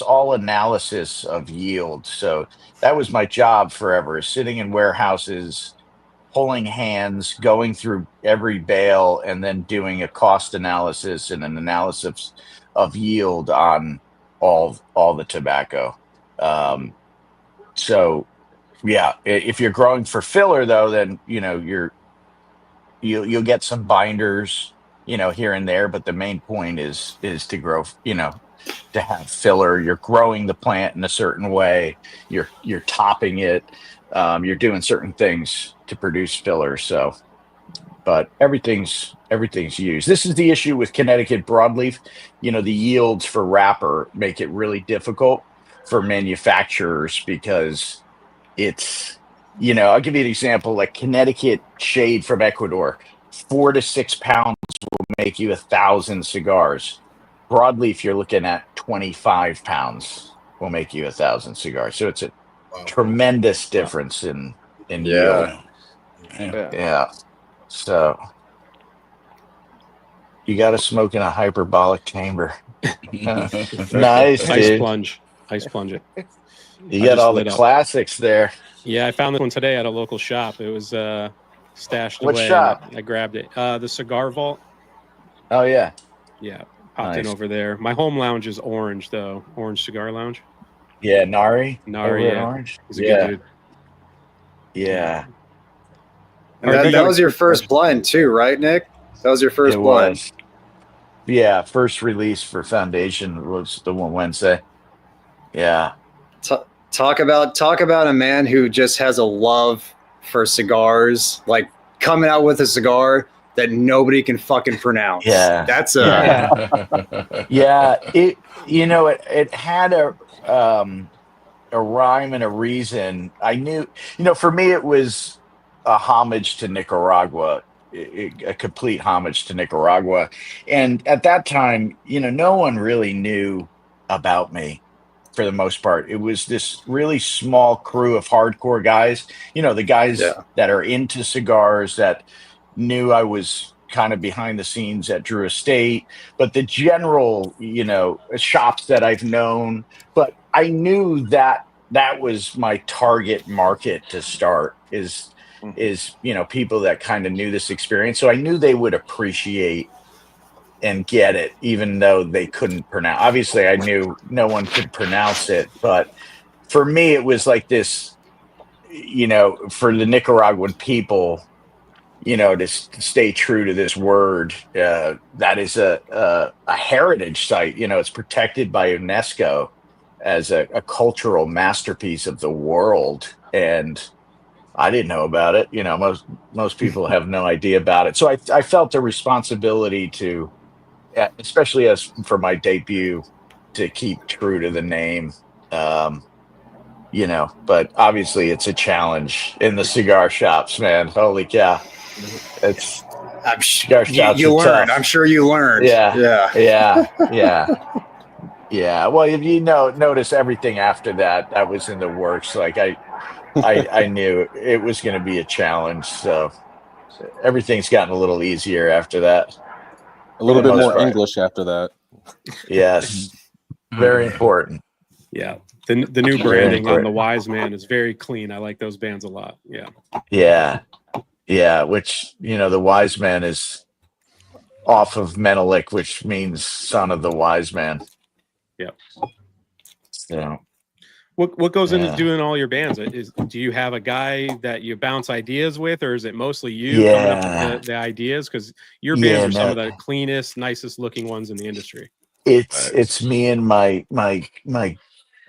B: all analysis of yield. So that was my job forever, sitting in warehouses, pulling hands, going through every bale, and then doing a cost analysis and an analysis of yield on all the tobacco. So yeah, if you're growing for filler though, then you'll get some binders here and there, but the main point is to grow, to have filler. You're growing the plant in a certain way, you're topping it, you're doing certain things to produce filler. So but everything's used. This is the issue with Connecticut broadleaf. The yields for wrapper make it really difficult for manufacturers because it's, I'll give you an example, like Connecticut shade from Ecuador, 4 to 6 pounds will make you 1,000 cigars. Broadleaf, you're looking at 25 pounds will make you 1,000 cigars. So it's a tremendous difference in yield. Yeah. So you got to smoke in a hyperbolic chamber. Nice, dude.
A: Ice plunge it.
B: You got all the classics there.
A: Yeah, I found this one today at a local shop. It was stashed
B: What
A: away.
B: shop?
A: I grabbed it. The Cigar Vault.
B: Oh yeah.
A: Yeah, popped in over there. My home lounge is orange though. Orange Cigar Lounge.
B: Yeah, Nari.
A: Nari, yeah.
B: Orange.
A: He's a good dude.
B: Yeah.
I: And that was your first blend too, right, Nick? That was your first blend.
B: Yeah, first release for Foundation was the one Wednesday. Yeah.
I: Talk about a man who just has a love for cigars, like coming out with a cigar that nobody can fucking pronounce.
B: Yeah.
I: That's
B: yeah. It had a rhyme and a reason. I knew, for me it was a homage to Nicaragua, a complete homage to Nicaragua. And at that time, no one really knew about me for the most part. It was this really small crew of hardcore guys, the guys that are into cigars that knew I was kind of behind the scenes at Drew Estate, but the general, shops that I've known, but I knew that was my target market to start is people that kind of knew this experience. So I knew they would appreciate and get it, even though they couldn't pronounce. Obviously, I knew no one could pronounce it, but for me, it was like this, for the Nicaraguan people, to stay true to this word. That is a heritage site. It's protected by UNESCO as a cultural masterpiece of the world, and I didn't know about it. Most people have no idea about it. So I felt a responsibility to, especially as for my debut, to keep true to the name. But obviously it's a challenge in the cigar shops, man. Holy cow. Cigar shops
I: you
B: are
I: learned.
B: tough.
I: I'm sure you learned.
B: Yeah. Well, if you notice everything after that was in the works. Like I knew it was going to be a challenge. So everything's gotten a little easier after that.
H: A little bit more English after that.
B: Yes. Very important.
A: Yeah. The new branding on the Wise Man is very clean. I like those bands a lot. Yeah.
B: Yeah. Which, the Wise Man is off of Menelik, which means son of the wise man.
A: Yep.
B: So
A: what goes into doing all your bands? Do you have a guy that you bounce ideas with, or is it mostly you coming up with the ideas? Because your bands are some of the cleanest, nicest looking ones in the industry.
B: It's me and my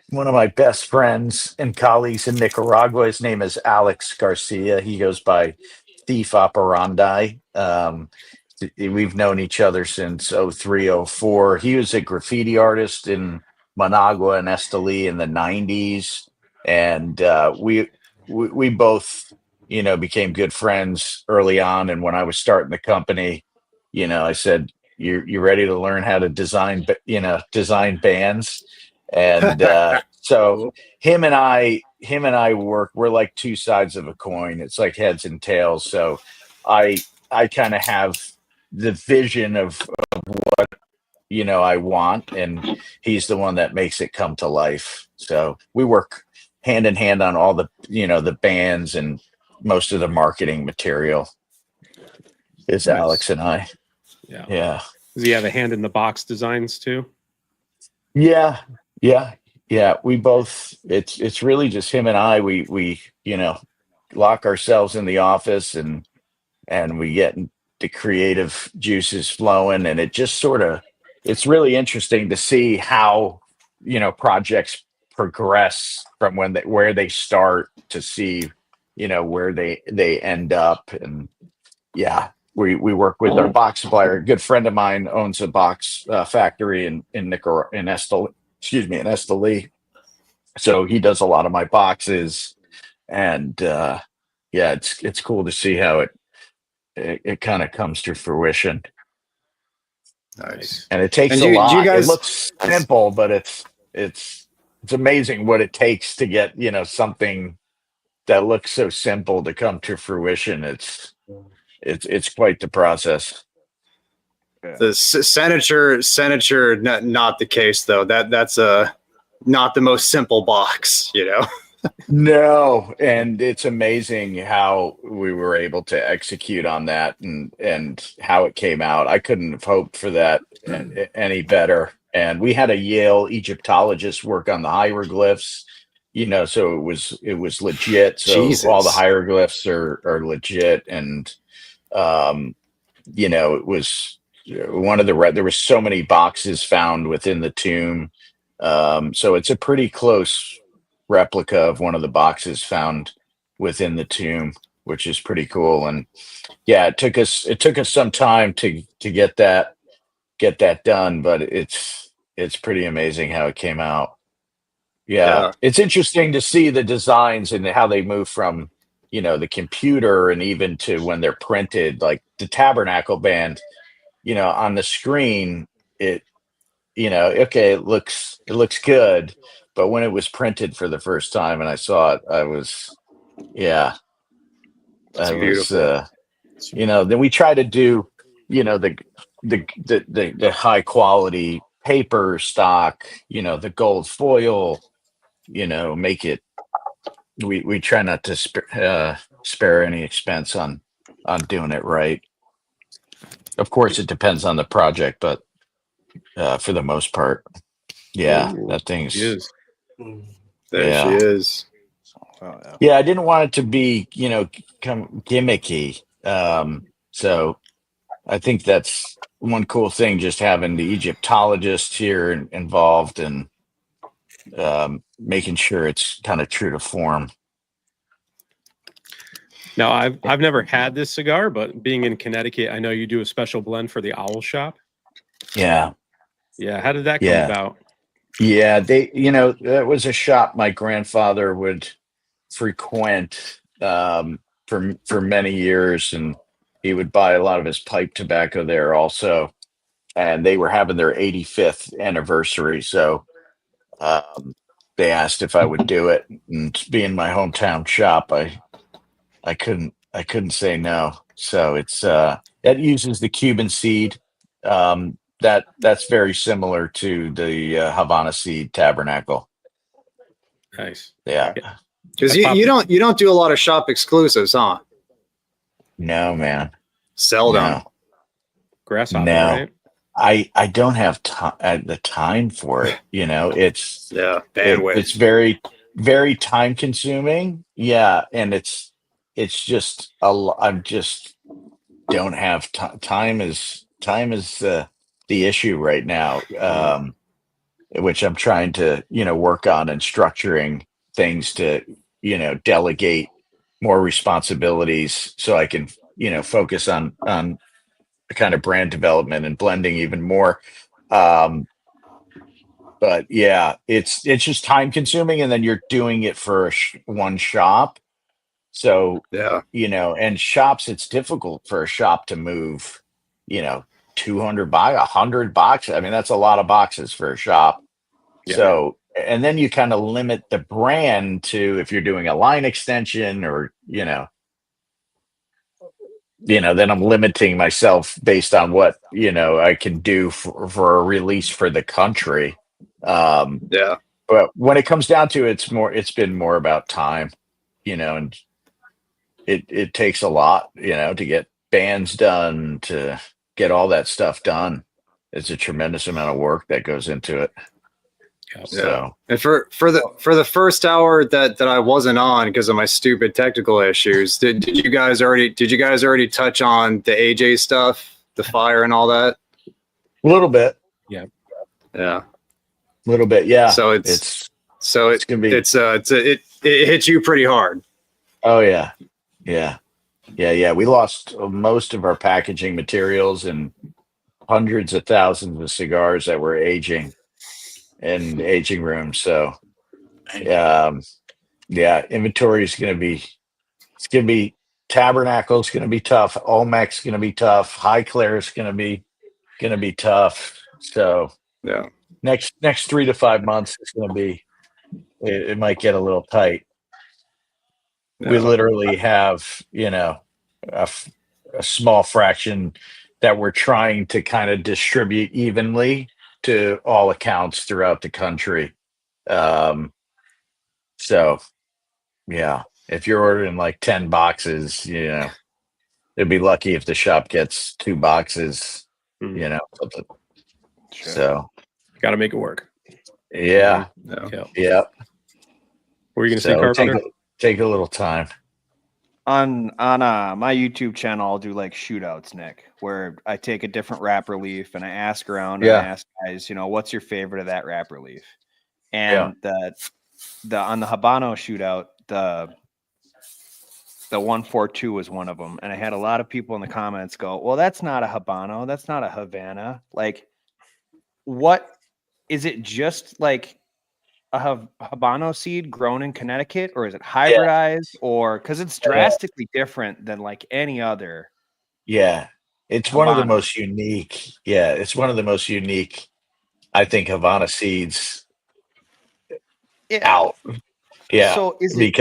B: one of my best friends and colleagues in Nicaragua. His name is Alex Garcia. He goes by Thief Operandi. We've known each other since 03, 04. He was a graffiti artist in Managua and Esteli in the 90s. And we both, became good friends early on. And when I was starting the company, I said, you ready to learn how to design bands? And so him and I work, we're like two sides of a coin. It's like heads and tails. So I kind of have the vision of what I want, and he's the one that makes it come to life. So we work hand in hand on all the the bands and most of the marketing material. Is
A: Nice.
B: Alex and I. Yeah.
A: Does he have a hand in the box designs too?
B: Yeah. We both. It's really just him and I. We lock ourselves in the office and we get the creative juices flowing, and it just sort of. It's really interesting to see how projects progress from where they start to see where they end up. And we work with our box supplier. A good friend of mine owns a box factory in Nicaragua, in Esteli. So he does a lot of my boxes, and it's cool to see how it kind of comes to fruition.
I: Nice.
B: And it takes a lot. It looks simple, but it's amazing what it takes to get something that looks so simple to come to fruition. It's quite the process.
I: The Senator, not the case though. That's not the most simple box,
B: No, and it's amazing how we were able to execute on that and how it came out. I couldn't have hoped for that any better. And we had a Yale Egyptologist work on the hieroglyphs, so it was legit. So
I: Jesus.
B: all the hieroglyphs are legit, and it was one of there were so many boxes found within the tomb. So it's a pretty close replica of one of the boxes found within the tomb, which is pretty cool. And it took us some time to get that done, but it's pretty amazing how it came out. It's interesting to see the designs and how they move from the computer and even to when they're printed, like the Tabernacle band, on the screen, it looks good, but when it was printed for the first time and I saw it, I was
I: beautiful.
B: Then we try to do the high quality paper stock, the gold foil, make it. We try not to spare any expense on doing it right. Of course, it depends on the project, but for the most part, that thing's.
I: There she is.
B: I didn't want it to be, gimmicky. So I think that's one cool thing, just having the Egyptologist here involved and making sure it's kind of true to form.
A: Now, I've never had this cigar, but being in Connecticut, I know you do a special blend for the Owl Shop.
B: Yeah.
A: How did that come about?
B: Yeah, that was a shop my grandfather would frequent for many years, and he would buy a lot of his pipe tobacco there also. And they were having their 85th anniversary, so they asked if I would do it. And being my hometown shop, I couldn't say no. So it's that uses the Cuban seed. That's very similar to the Havana seed Tabernacle.
A: Nice.
B: Yeah.
I: Because you don't do a lot of shop exclusives, huh?
B: No, man.
I: Seldom.
B: No.
A: Grasshopper,
B: No.
A: right?
B: I don't have the time for it. It's
I: bandwidth.
B: It's very, very time consuming. Yeah, and it's just I'm just don't have time. Time is the issue right now. which I'm trying to, work on and structuring things to, delegate more responsibilities so I can, focus on kind of brand development and blending even more. But yeah, it's just time consuming, and then you're doing it for one shop. So,
I: Yeah.
B: And shops, it's difficult for a shop to move, 200 100 boxes. I mean, that's a lot of boxes for a shop.
I: Yeah.
B: So, and then you kind of limit the brand to, if you're doing a line extension or, then I'm limiting myself based on what, I can do for a release for the country.
I: Yeah.
B: But when it comes down to it, it's been more about time, and it takes a lot, to get bands done, to get all that stuff done. It's a tremendous amount of work that goes into it.
I: Yeah.
B: So,
I: and for the first hour that I wasn't on because of my stupid technical issues, did you guys already touch on the AJ stuff, the fire and all that?
B: A little bit.
A: Yeah.
I: Yeah.
B: A little bit. Yeah.
I: So it's gonna be it hits you pretty hard.
B: Oh yeah. Yeah. Yeah. We lost most of our packaging materials and hundreds of thousands of cigars that were aging in aging rooms. So, inventory is going to be Tabernacle is going to be tough. Olmec is going to be tough. Highclere is going to be tough. So
I: yeah,
B: next 3 to 5 months is going to be, it might get a little tight.
I: Yeah.
B: We literally have, a small fraction that we're trying to kind of distribute evenly to all accounts throughout the country. So yeah, if you're ordering like 10 boxes, it'd be lucky if the shop gets 2 boxes, something.
A: Sure.
B: So
A: got to make it work.
B: Yeah.
A: Yeah. What were you going to say, Carpenter?
B: Take a little time.
E: On my YouTube channel, I'll do like shootouts, Nick, where I take a different wrapper leaf and I ask around and I ask guys, what's your favorite of that wrapper leaf? And the on the Habano shootout, the 142 was one of them, and I had a lot of people in the comments go, "Well, that's not a Habano, that's not a Havana." Like, what is it? Just like a Habano seed grown in Connecticut, or is it hybridized, or because it's drastically different than like any other?
B: Yeah, it's
E: Habano.
B: one of the most unique. Yeah, it's one of the most unique, I think, Havana seeds out. Yeah.
E: So is it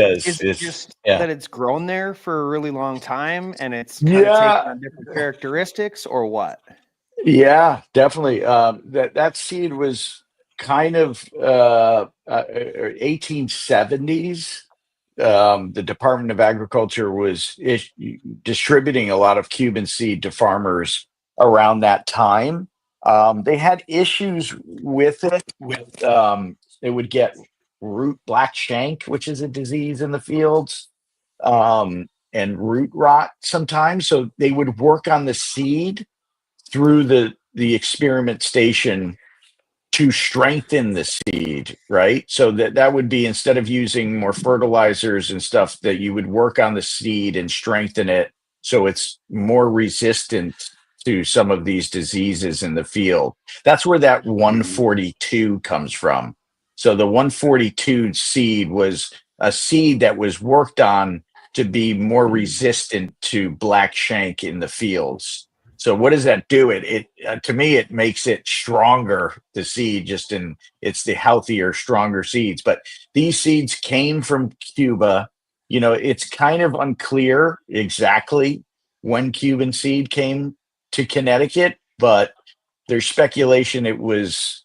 E: just that it's grown there for a really long time and it's kind of taken on different characteristics, or what?
B: Yeah, definitely. That seed was kind of 1870s. The Department of Agriculture was distributing a lot of Cuban seed to farmers around that time. They had issues with it. It would get root black shank, which is a disease in the fields, and root rot sometimes. So they would work on the seed through the experimentation to strengthen the seed, right? So that would be, instead of using more fertilizers and stuff, that you would work on the seed and strengthen it so it's more resistant to some of these diseases in the field. That's where that 142 comes from. So the 142 seed was a seed that was worked on to be more resistant to black shank in the fields. So what does that do? It to me, it makes it stronger, the seed, it's the healthier, stronger seeds. But these seeds came from Cuba. It's kind of unclear exactly when Cuban seed came to Connecticut, but there's speculation it was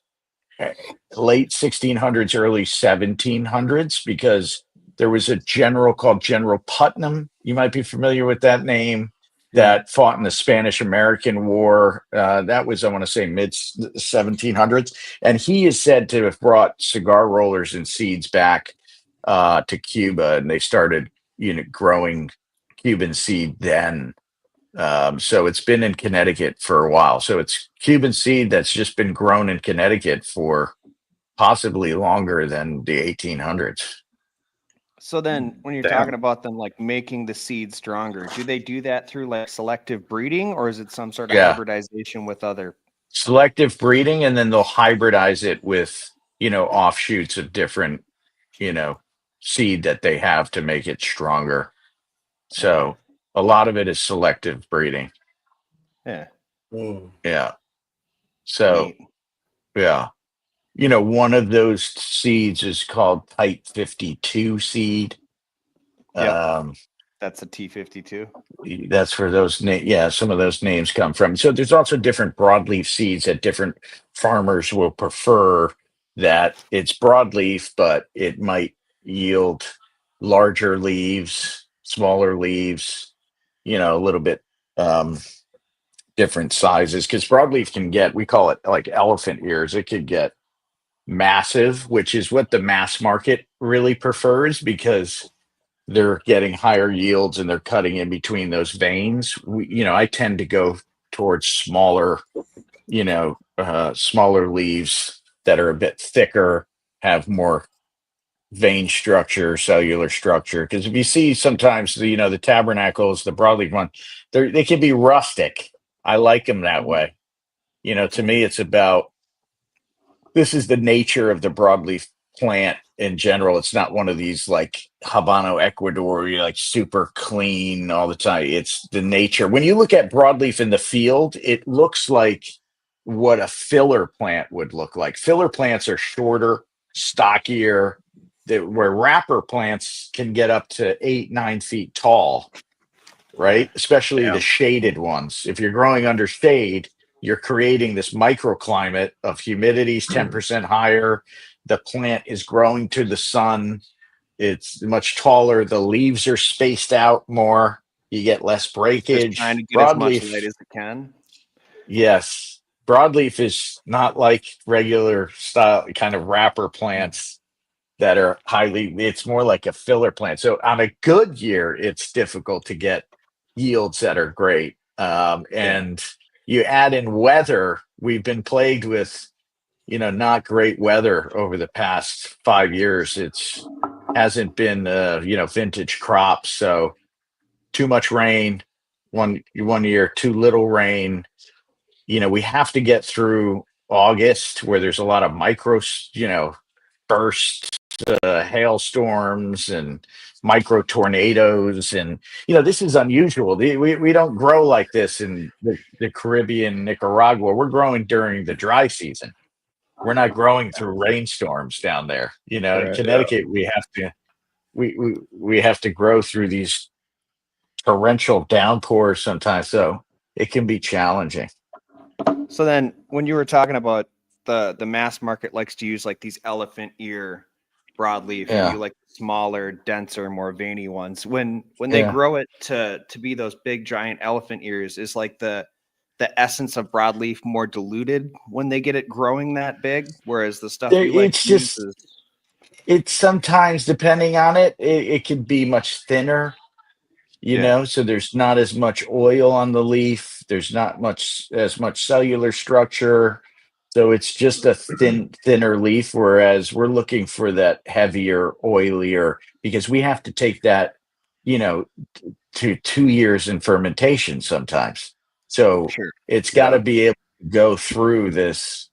B: late 1600s, early 1700s, because there was a general called General Putnam. You might be familiar with that name, that fought in the Spanish-American War. That was, I want to say, mid 1700s. And he is said to have brought cigar rollers and seeds back to Cuba, and they started, growing Cuban seed then. So it's been in Connecticut for a while. So it's Cuban seed that's just been grown in Connecticut for possibly longer than the 1800s.
E: So then when you're talking about them like making the seed stronger, do they do that through like selective breeding, or is it some sort of hybridization with other?
B: Selective breeding, and then they'll hybridize it with, offshoots of different, seed that they have to make it stronger. So a lot of it is selective breeding.
E: Yeah.
B: Yeah. So, yeah. One of those seeds is called Type 52 seed.
E: That's a T52.
B: That's where those some of those names come from. So there's also different broadleaf seeds that different farmers will prefer, that it's broadleaf, but it might yield larger leaves, smaller leaves, a little bit different sizes, because broadleaf can get, we call it like elephant ears. It could get massive, which is what the mass market really prefers, because they're getting higher yields and they're cutting in between those veins. I tend to go towards smaller, smaller leaves that are a bit thicker, have more vein structure, cellular structure. Because if you see sometimes the tabernacles, the broadleaf one, they can be rustic. I like them that way. To me, it's about, this is the nature of the broadleaf plant in general. It's not one of these like Habano Ecuador, you're like super clean all the time. It's the nature. When you look at broadleaf in the field, it looks like what a filler plant would look like. Filler plants are shorter, stockier, where wrapper plants can get up to 8-9 feet tall, right? Especially the shaded ones. If you're growing under shade, you're creating this microclimate of humidity's 10% higher. The plant is growing to the sun. It's much taller. The leaves are spaced out more. You get less breakage.
E: Just trying to get as much light as it can.
B: Yes. Broadleaf is not like regular style kind of wrapper plants that are it's more like a filler plant. So on a good year, it's difficult to get yields that are great. And you add in weather, we've been plagued with, not great weather over the past 5 years. It's hasn't been, vintage crops. So too much rain, one year, too little rain. We have to get through August, where there's a lot of micro, bursts, hailstorms and micro tornadoes. And, this is unusual. We don't grow like this in the Caribbean, Nicaragua. We're growing during the dry season. We're not growing through rainstorms down there. In Connecticut, we have to grow through these torrential downpours sometimes. So it can be challenging.
E: So then when you were talking about the mass market likes to use like these elephant ear broadleaf, and you like smaller, denser, more veiny ones. When they grow it to be those big giant elephant ears, is like the essence of broadleaf more diluted when they get it growing that big, whereas the stuff you like
B: it's sometimes, depending on it can be much thinner, so there's not as much oil on the leaf, there's not as much cellular structure, so it's just a thinner leaf, whereas we're looking for that heavier, oilier, because we have to take that to 2 years in fermentation sometimes. So it's got to be able to go through this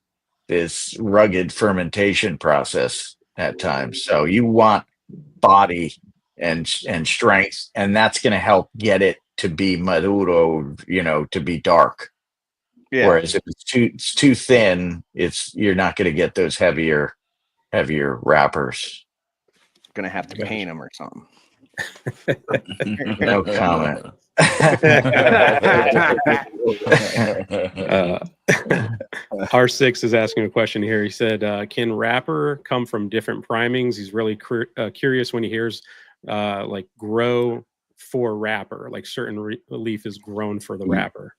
B: rugged fermentation process at times. So you want body and strength, and that's going to help get it to be maduro, to be dark. Whereas if it's too thin, you're not going to get those heavier wrappers.
E: Gonna have to paint them or something.
B: No comment.
A: R6 is asking a question here. He said, can wrapper come from different primings? He's really curious when he hears like grow for wrapper, like certain leaf is grown for the wrapper.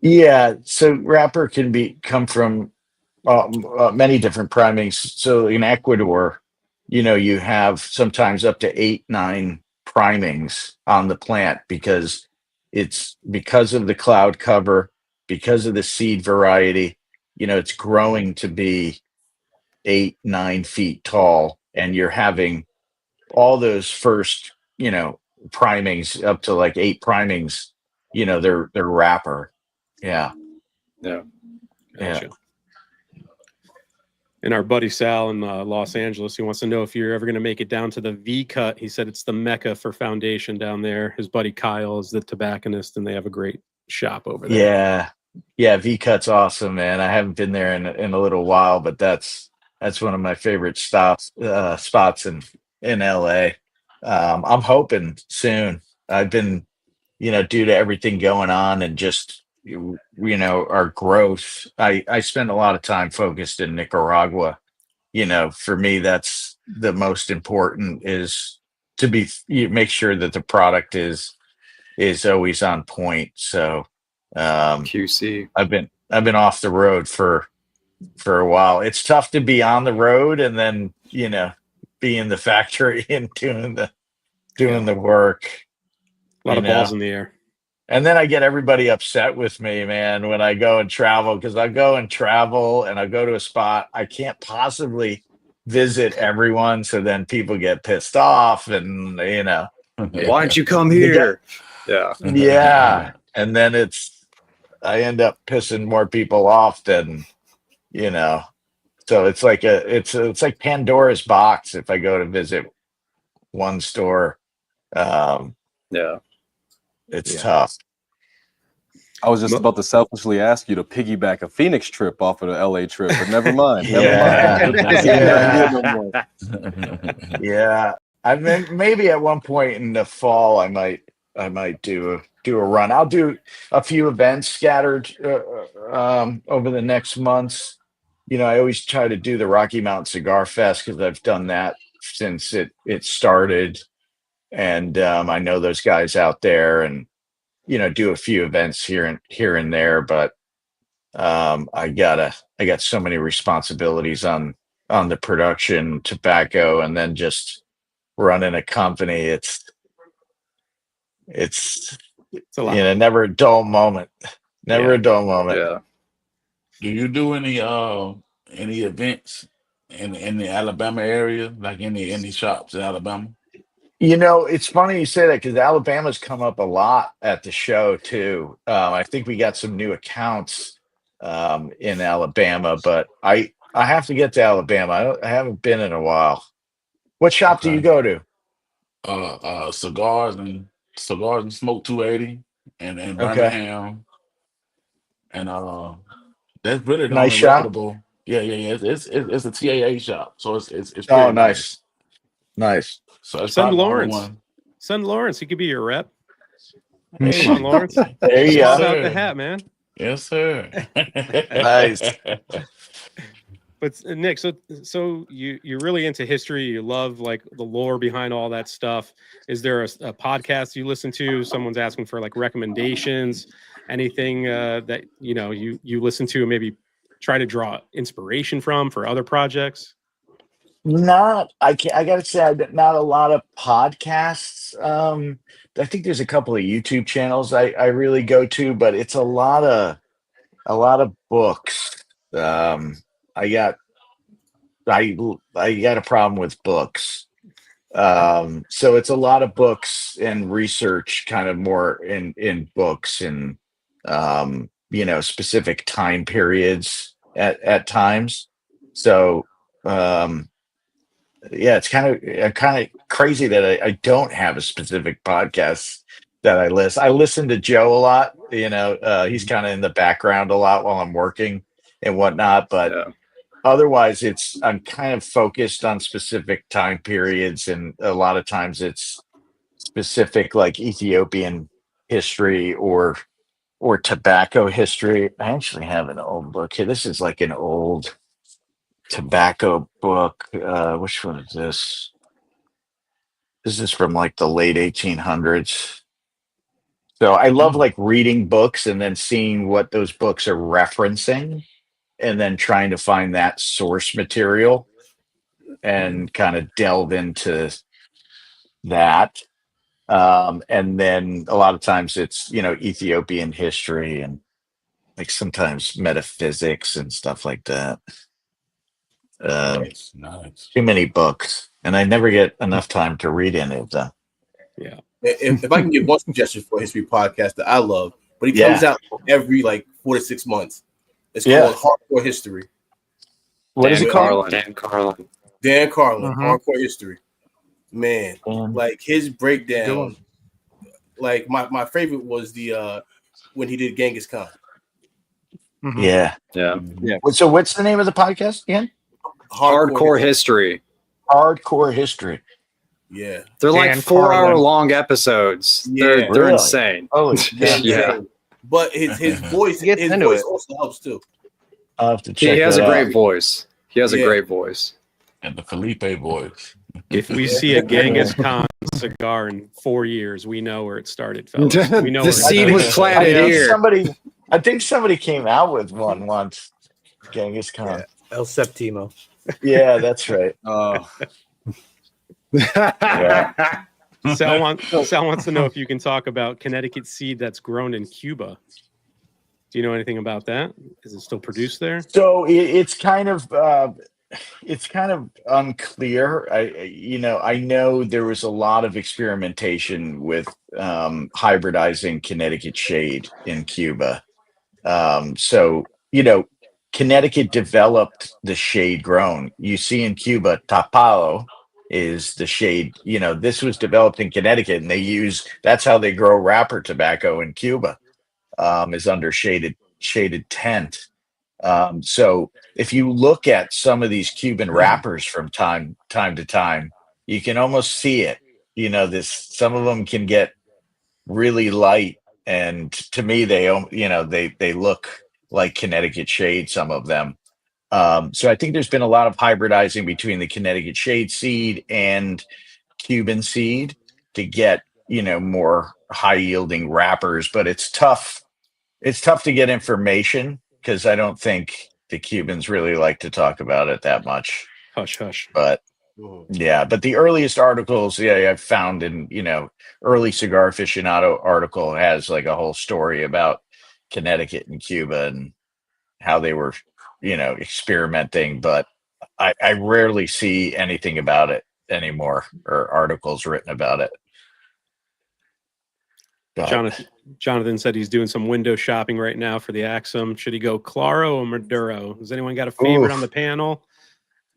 B: Yeah, so wrapper can come from many different primings. So in Ecuador, you have sometimes up to 8-9 primings on the plant, because of the cloud cover, because of the seed variety. It's growing to be 8, 9 feet tall, and you're having all those first, primings up to like 8 primings, they're wrapper. Yeah.
I: Yeah.
A: Gotcha. And our buddy Sal in Los Angeles, he wants to know if you're ever going to make it down to the V Cut. He said it's the mecca for Foundation down there. His buddy Kyle is the tobacconist, and they have a great shop over there.
B: Yeah. V Cut's awesome, man. I haven't been there in a little while, but that's one of my favorite spots in LA. I'm hoping soon. I've been, due to everything going on and just, our growth. I spend a lot of time focused in Nicaragua. For me, that's the most important, is to make sure that the product is always on point. So
I: QC.
B: I've been off the road for a while. It's tough to be on the road and then, be in the factory and doing the work.
A: A lot of balls in the air.
B: And then I get everybody upset with me, man, when I go and travel, because I go and travel and I go to a spot, I can't possibly visit everyone. So then people get pissed off and,
I: why don't you come here?
B: Yeah. And then I end up pissing more people off than, so it's like it's like Pandora's box if I go to visit one store. It's tough.
H: I was just about to selfishly ask you to piggyback a Phoenix trip off of the LA trip, but never mind.
B: Yeah. I mean, maybe at one point in the fall, I might do a run. I'll do a few events scattered over the next months. I always try to do the Rocky Mountain Cigar Fest because I've done that since it started, and I know those guys out there, and do a few events here and there. But I got so many responsibilities on the production, tobacco, and then just running a company. It's a lot. Never a dull moment. A dull moment.
I: Yeah.
F: Do you do any events in the Alabama area, like any shops in Alabama?
B: It's funny you say that, because Alabama's come up a lot at the show too. I think we got some new accounts in Alabama, but I have to get to Alabama. I haven't been in a while. What shop do you go to?
F: Cigars and Smoke 280 and Birmingham, and that's really the
B: nice
F: only
B: shop.
F: reputable. Yeah. It's a TAA shop, so it's pretty
B: nice.
F: So
A: send Lawrence. He could be your rep.
B: Hey,
A: come on, Lawrence.
B: There you
A: Swap
B: go.
A: out the hat, man.
F: Yes, sir.
B: Nice.
A: But Nick, so you're really into history. You love like the lore behind all that stuff. Is there a podcast you listen to? Someone's asking for like recommendations. Anything that you listen to and maybe try to draw inspiration from for other projects?
B: I gotta say, not a lot of podcasts. I think there's a couple of YouTube channels I really go to, but it's a lot of books. I got a problem with books. So it's a lot of books and research, kind of more in books and specific time periods at times. So it's kind of crazy that I don't have a specific podcast that I listen. I listen to Joe a lot. He's kind of in the background a lot while I'm working and whatnot. But otherwise, I'm kind of focused on specific time periods, and a lot of times it's specific, like Ethiopian history or tobacco history. I actually have an old book here. This is like an old tobacco book. Which one is this? This is from like the late 1800s. So I love like reading books and then seeing what those books are referencing, and then trying to find that source material and kind of delve into that. And then a lot of times it's, Ethiopian history and like sometimes metaphysics and stuff like that.
F: Nice.
B: Too many books, and I never get enough time to read any of them.
A: Yeah.
D: If I can give one suggestion for a history podcast that I love, but he comes out every like 4 to 6 months. It's called Hardcore History.
B: What is it called?
I: Dan Carlin.
D: Dan Carlin, Hardcore History. Man, like his breakdown. Like my favorite was the when he did Genghis Khan.
B: Yeah. So what's the name of the podcast again?
I: Hardcore History.
B: Hardcore History.
D: Yeah,
I: they're like 4-hour long episodes.
D: Yeah,
I: they're insane.
B: Holy
I: yeah.
D: But his voice, also helps too.
B: I'll have to check.
I: He has a great voice. He has a great voice.
F: And the Felipe voice.
A: If we see a Genghis Khan cigar in 4 years, we know where it started, fellas. We know
I: the seed was planted here.
B: I think somebody came out with one once. Genghis Khan.
J: El Septimo.
B: Yeah, that's right.
I: Oh.
A: Sal wants to know if you can talk about Connecticut seed that's grown in Cuba. Do you know anything about that? Is it still produced there?
B: So it's kind of unclear. I know there was a lot of experimentation with hybridizing Connecticut shade in Cuba. Connecticut developed the shade grown. You see in Cuba, tapado is the shade. This was developed in Connecticut, and that's how they grow wrapper tobacco in Cuba, is under shaded tent. So if you look at some of these Cuban wrappers from time to time, you can almost see it. Some of them can get really light, and to me, they look like Connecticut shade, some of them. So I think there's been a lot of hybridizing between the Connecticut shade seed and Cuban seed to get, more high yielding wrappers, but it's tough. It's tough to get information because I don't think the Cubans really like to talk about it that much.
A: Hush, hush.
B: But but the earliest articles, I've found in, early Cigar Aficionado article has like a whole story about Connecticut and Cuba and how they were, experimenting, but I rarely see anything about it anymore or articles written about it.
A: Jonathan said he's doing some window shopping right now for the Axum. Should he go Claro or Maduro? Has anyone got a favorite on the panel?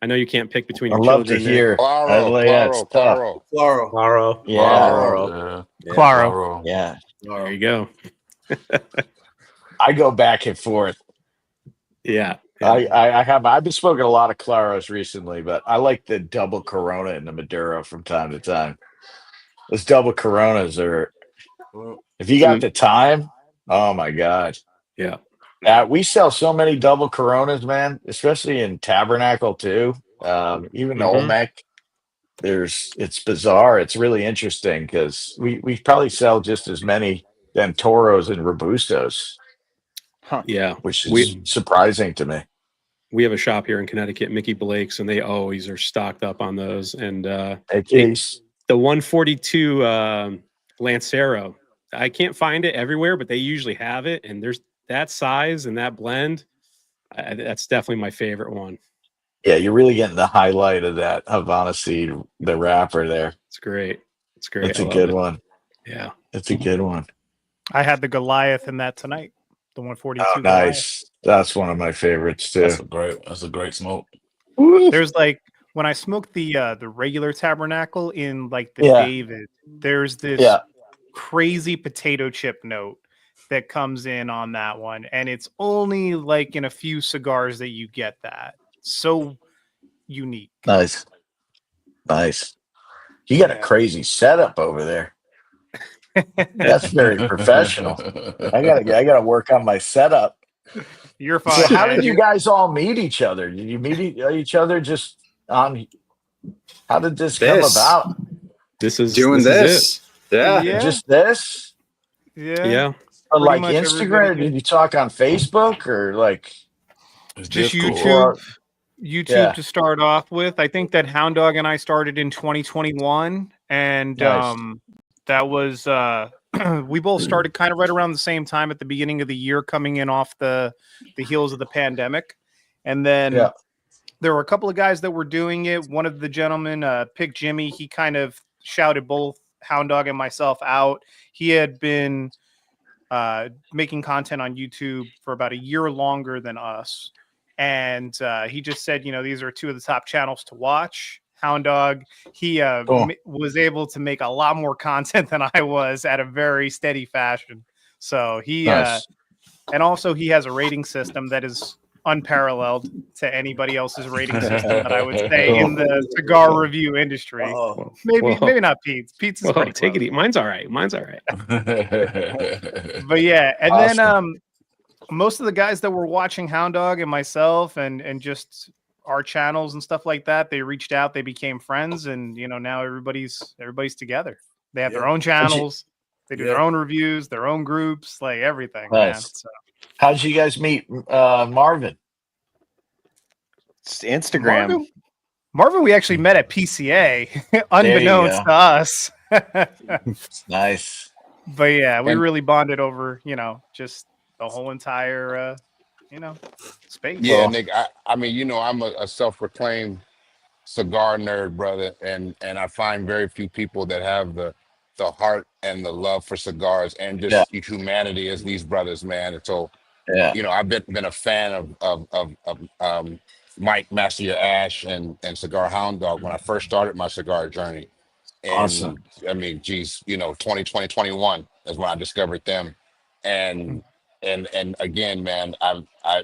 A: I know you can't pick between your children.
B: I'd love to hear.
C: Claro.
B: Claro. Yeah.
A: There you go.
B: I go back and forth.
A: Yeah.
B: I've been smoking a lot of Claros recently, but I like the double Corona and the Maduro from time to time. Those double Coronas are, if you got the time, oh my God.
A: Yeah.
B: We sell so many double Coronas, man, especially in Tabernacle too. Even Olmec. It's bizarre. It's really interesting because we probably sell just as many than Toros and Robustos.
A: Huh. Yeah.
B: Which is surprising to me.
A: We have a shop here in Connecticut, Mickey Blake's, and they always are stocked up on those. And the 142 Lancero, I can't find it everywhere, but they usually have it. And there's that size and that blend. That's definitely my favorite one.
B: Yeah, you're really getting the highlight of that Havana seed, the wrapper there.
A: It's great. It's great.
B: It's a good one.
A: Yeah.
B: It's a good one.
G: I had the Goliath in that tonight. The 142.
B: Oh, nice. That's one of my favorites too.
F: That's a great smoke.
G: There's like when I smoked the regular Tabernacle in like the David, there's this crazy potato chip note that comes in on that one, and it's only like in a few cigars that you get that. So unique.
B: Nice. You got a crazy setup over there. That's very professional. I gotta work on my setup.
G: You're fine.
B: So how did you guys all meet each other? Did you meet each other just on? How did this come about?
A: This is
I: this.
B: Yeah, just this.
A: Yeah.
B: Or like Instagram? Did you talk on Facebook or like
G: just YouTube? YouTube to start off with. I think that Hound Dog and I started in 2021, and that was we both started kind of right around the same time at the beginning of the year, coming in off the heels of the pandemic, and then there were a couple of guys that were doing it. One of the gentlemen, Pick Jimmy, he kind of shouted both Hound Dog and myself out. He had been making content on YouTube for about a year longer than us. And he just said, these are two of the top channels to watch. Hound Dog, he was able to make a lot more content than I was at a very steady fashion. So he,
B: Nice.
G: and also he has a rating system that is unparalleled to anybody else's rating system that I would say in the cigar review industry. Maybe not Pete's. Pete's is pretty
A: take
G: close.
A: it easy. Mine's all right.
G: But yeah, and
B: Awesome.
G: then most of the guys that were watching Hound Dog and myself and just our channels and stuff like that, they reached out, they became friends, and now everybody's together. They have their own channels, they do their own reviews, their own groups, like everything.
B: Nice.
G: Man. So.
B: How did you guys meet Marvin?
E: It's Instagram.
G: Marvin, we actually met at PCA, unbeknownst to us.
B: Nice.
G: But yeah, we really bonded over, just the whole entire, space.
C: Yeah, Nick. I mean, I'm a self-proclaimed cigar nerd, brother, and I find very few people that have the heart and the love for cigars and just humanity as these brothers, man. And so, I've been a fan of Mike Master Your Ash and Cigar Hound Dog when I first started my cigar journey. And
B: Awesome.
C: I mean, geez, 2020, 21 is when I discovered them. And again, man, I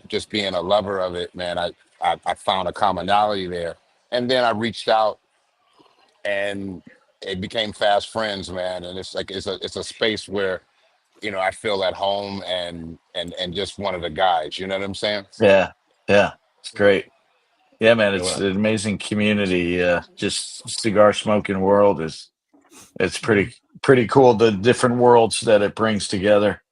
C: just being a lover of it, man, I found a commonality there. And then I reached out and it became fast friends, man. And it's like it's a space where, I feel at home and just one of the guys, you know what I'm saying?
B: Yeah. It's great. Yeah, man, it's an amazing community. Just cigar smoking world it's pretty cool. The different worlds that it brings together.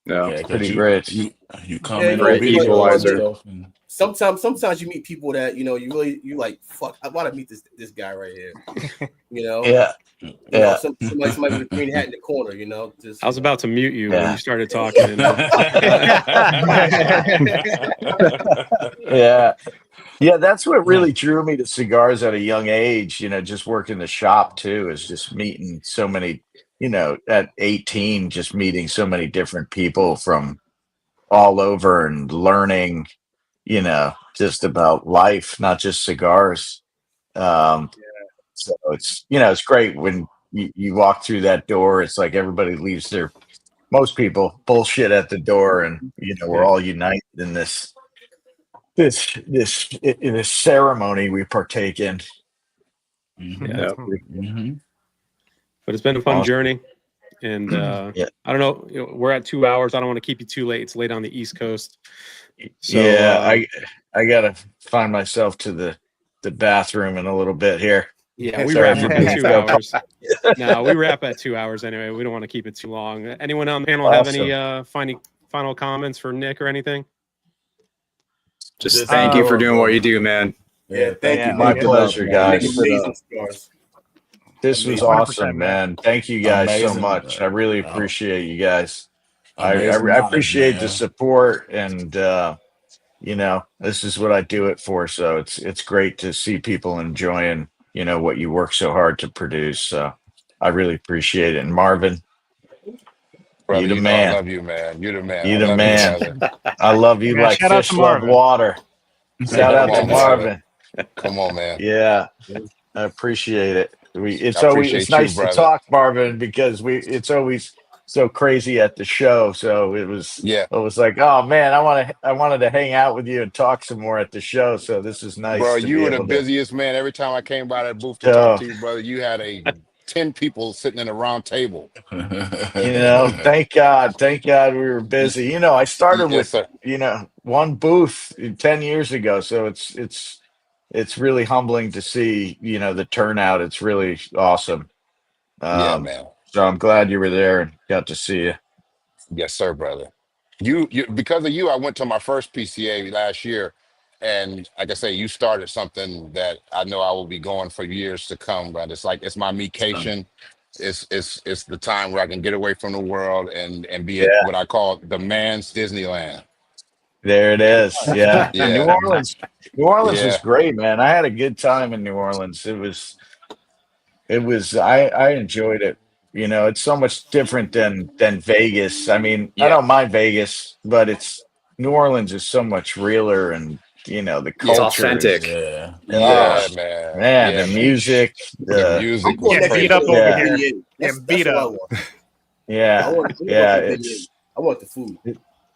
I: Yeah,
B: it's pretty great.
F: You come in
I: great equalizer.
D: Sometimes you meet people that you like. Fuck, I want to meet this guy right here. Somebody with a green hat in the corner. Just.
A: I was about to mute you when you started talking.
B: Yeah, that's what really drew me to cigars at a young age. Just working the shop too, is just meeting so many. At 18, just meeting so many different people from all over and learning, just about life, not just cigars. So it's great when you walk through that door. It's like everybody leaves most people bullshit at the door, and we're all united in this ceremony we partake in.
A: But it's been a fun journey, and I don't know. We're at 2 hours. I don't want to keep you too late. It's late on the East Coast. So,
B: I gotta find myself to the bathroom in a little bit here.
A: Yeah, we wrap up at 2 hours. No, we wrap at 2 hours anyway. We don't want to keep it too long. Anyone on the panel have any final comments for Nick or anything?
I: Just thank you for doing what you do, man.
B: Yeah, thank you. My pleasure, guys. This was awesome, man. Thank you guys so much. I really appreciate you guys. I appreciate the support, and this is what I do it for. So it's great to see people enjoying what you work so hard to produce. So I really appreciate it. And Marvin,
C: brother,
B: you the man.
C: I love you, man. You're the man.
B: You the man. I love you like fish love water. Shout out to Marvin.
C: Come on, man.
B: Yeah, I appreciate it. It's nice to talk, Marvin, because it's always so crazy at the show. So it was like, oh man, I wanted to hang out with you and talk some more at the show. So this is nice.
C: Bro, you were the busiest man. Every time I came by that booth to talk to you, brother, you had 10 people sitting in a round table.
B: Thank God we were busy. I started with one booth 10 years ago. So it's really humbling to see, the turnout. It's really awesome.
C: Man.
B: So I'm glad you were there and got to see you.
C: Yes, sir, brother. You because of you, I went to my first PCA last year, and like I say, you started something that I know I will be going for years to come. But it's my mecation. It's the time where I can get away from the world and be at what I call the man's Disneyland.
B: There it is. Yeah.
C: Yeah.
B: New Orleans was
C: Yeah.
B: great, man. I had a good time in New Orleans. I enjoyed it. You know, it's so much different than Vegas. I mean, I
C: Yeah.
B: don't mind Vegas, but New Orleans is so much realer, and you know, the
I: It's
B: culture
I: authentic.
F: Yeah.
C: Yeah,
B: oh,
C: man.
B: man,
C: Yeah,
B: the
C: man.
B: music,
C: The
B: the
C: music
D: I'm
C: was
D: going
G: Getting
D: next
C: crazy.
G: beat up
D: to
G: over
B: Yeah.
G: here.
D: Vignette.
G: Getting
D: That's
G: beat
D: what I
G: up.
D: want. I
B: yeah,
D: want
B: yeah,
D: the Vignette. I want the food.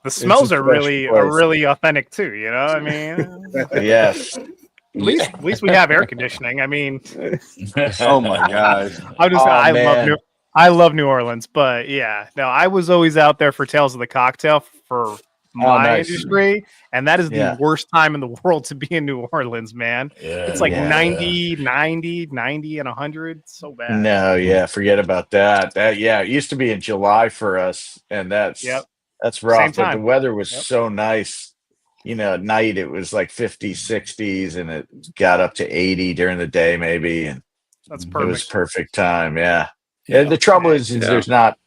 G: The smells
B: a
G: are
B: special place.
G: really authentic too. You know, I mean,
B: Yes.
G: at least we have air conditioning. I mean,
H: Oh my gosh.
G: I'm just
B: Oh
G: I
B: man.
G: love New Orleans, but yeah, no, I was always out there for Tales of the Cocktail for
B: Oh,
G: my
B: nice.
G: industry, and that is the
B: Yeah.
G: worst time in the world to be in New Orleans, man.
F: Yeah.
G: It's like
B: Yeah.
G: 90 and 100. So bad.
B: No, yeah, forget about that. Yeah, it used to be in July for us, and
G: Yep.
B: that's
G: Same
B: rough. But the
G: time.
B: weather was
G: Yep.
B: so nice. You know, at night it was like 50s, 60s, and it got up to 80 during the day, maybe, and
G: That's
B: it was
G: perfect.
B: perfect time. Yeah.
A: Yeah.
B: The trouble is
I: Yeah.
B: there's not,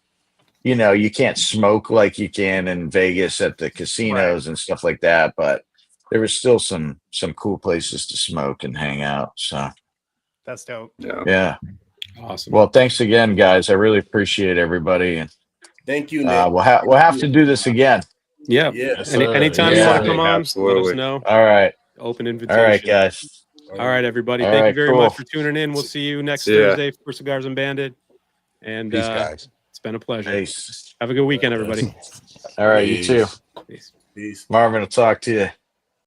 B: you know, you can't smoke like you can in Vegas at the casinos and stuff like that, but there was still some cool places to smoke and hang out. So
G: That's dope.
I: Yeah.
B: yeah.
A: Awesome.
B: Well, thanks again, guys. I really appreciate everybody, and
D: Thank you, Nick.
B: we'll have to do this again.
A: Yeah.
D: Yeah.
F: Yes, sir.
A: Anytime you
B: Yeah.
A: want to come on, let
I: Absolutely.
A: us know.
B: All right,
A: Open
B: all
A: invitation.
B: right, guys.
A: All right, everybody.
B: All
A: Thank you
B: right,
A: very
B: cool.
A: much for tuning in. We'll see you next
I: See ya.
A: Thursday for Cigars Unbanded. And
C: Peace, guys.
A: it's been a pleasure.
B: Peace.
A: Have a good weekend, everybody.
B: All right, you too,
F: Peace.
A: Peace.
D: Peace.
B: Marvin. I'll talk to you.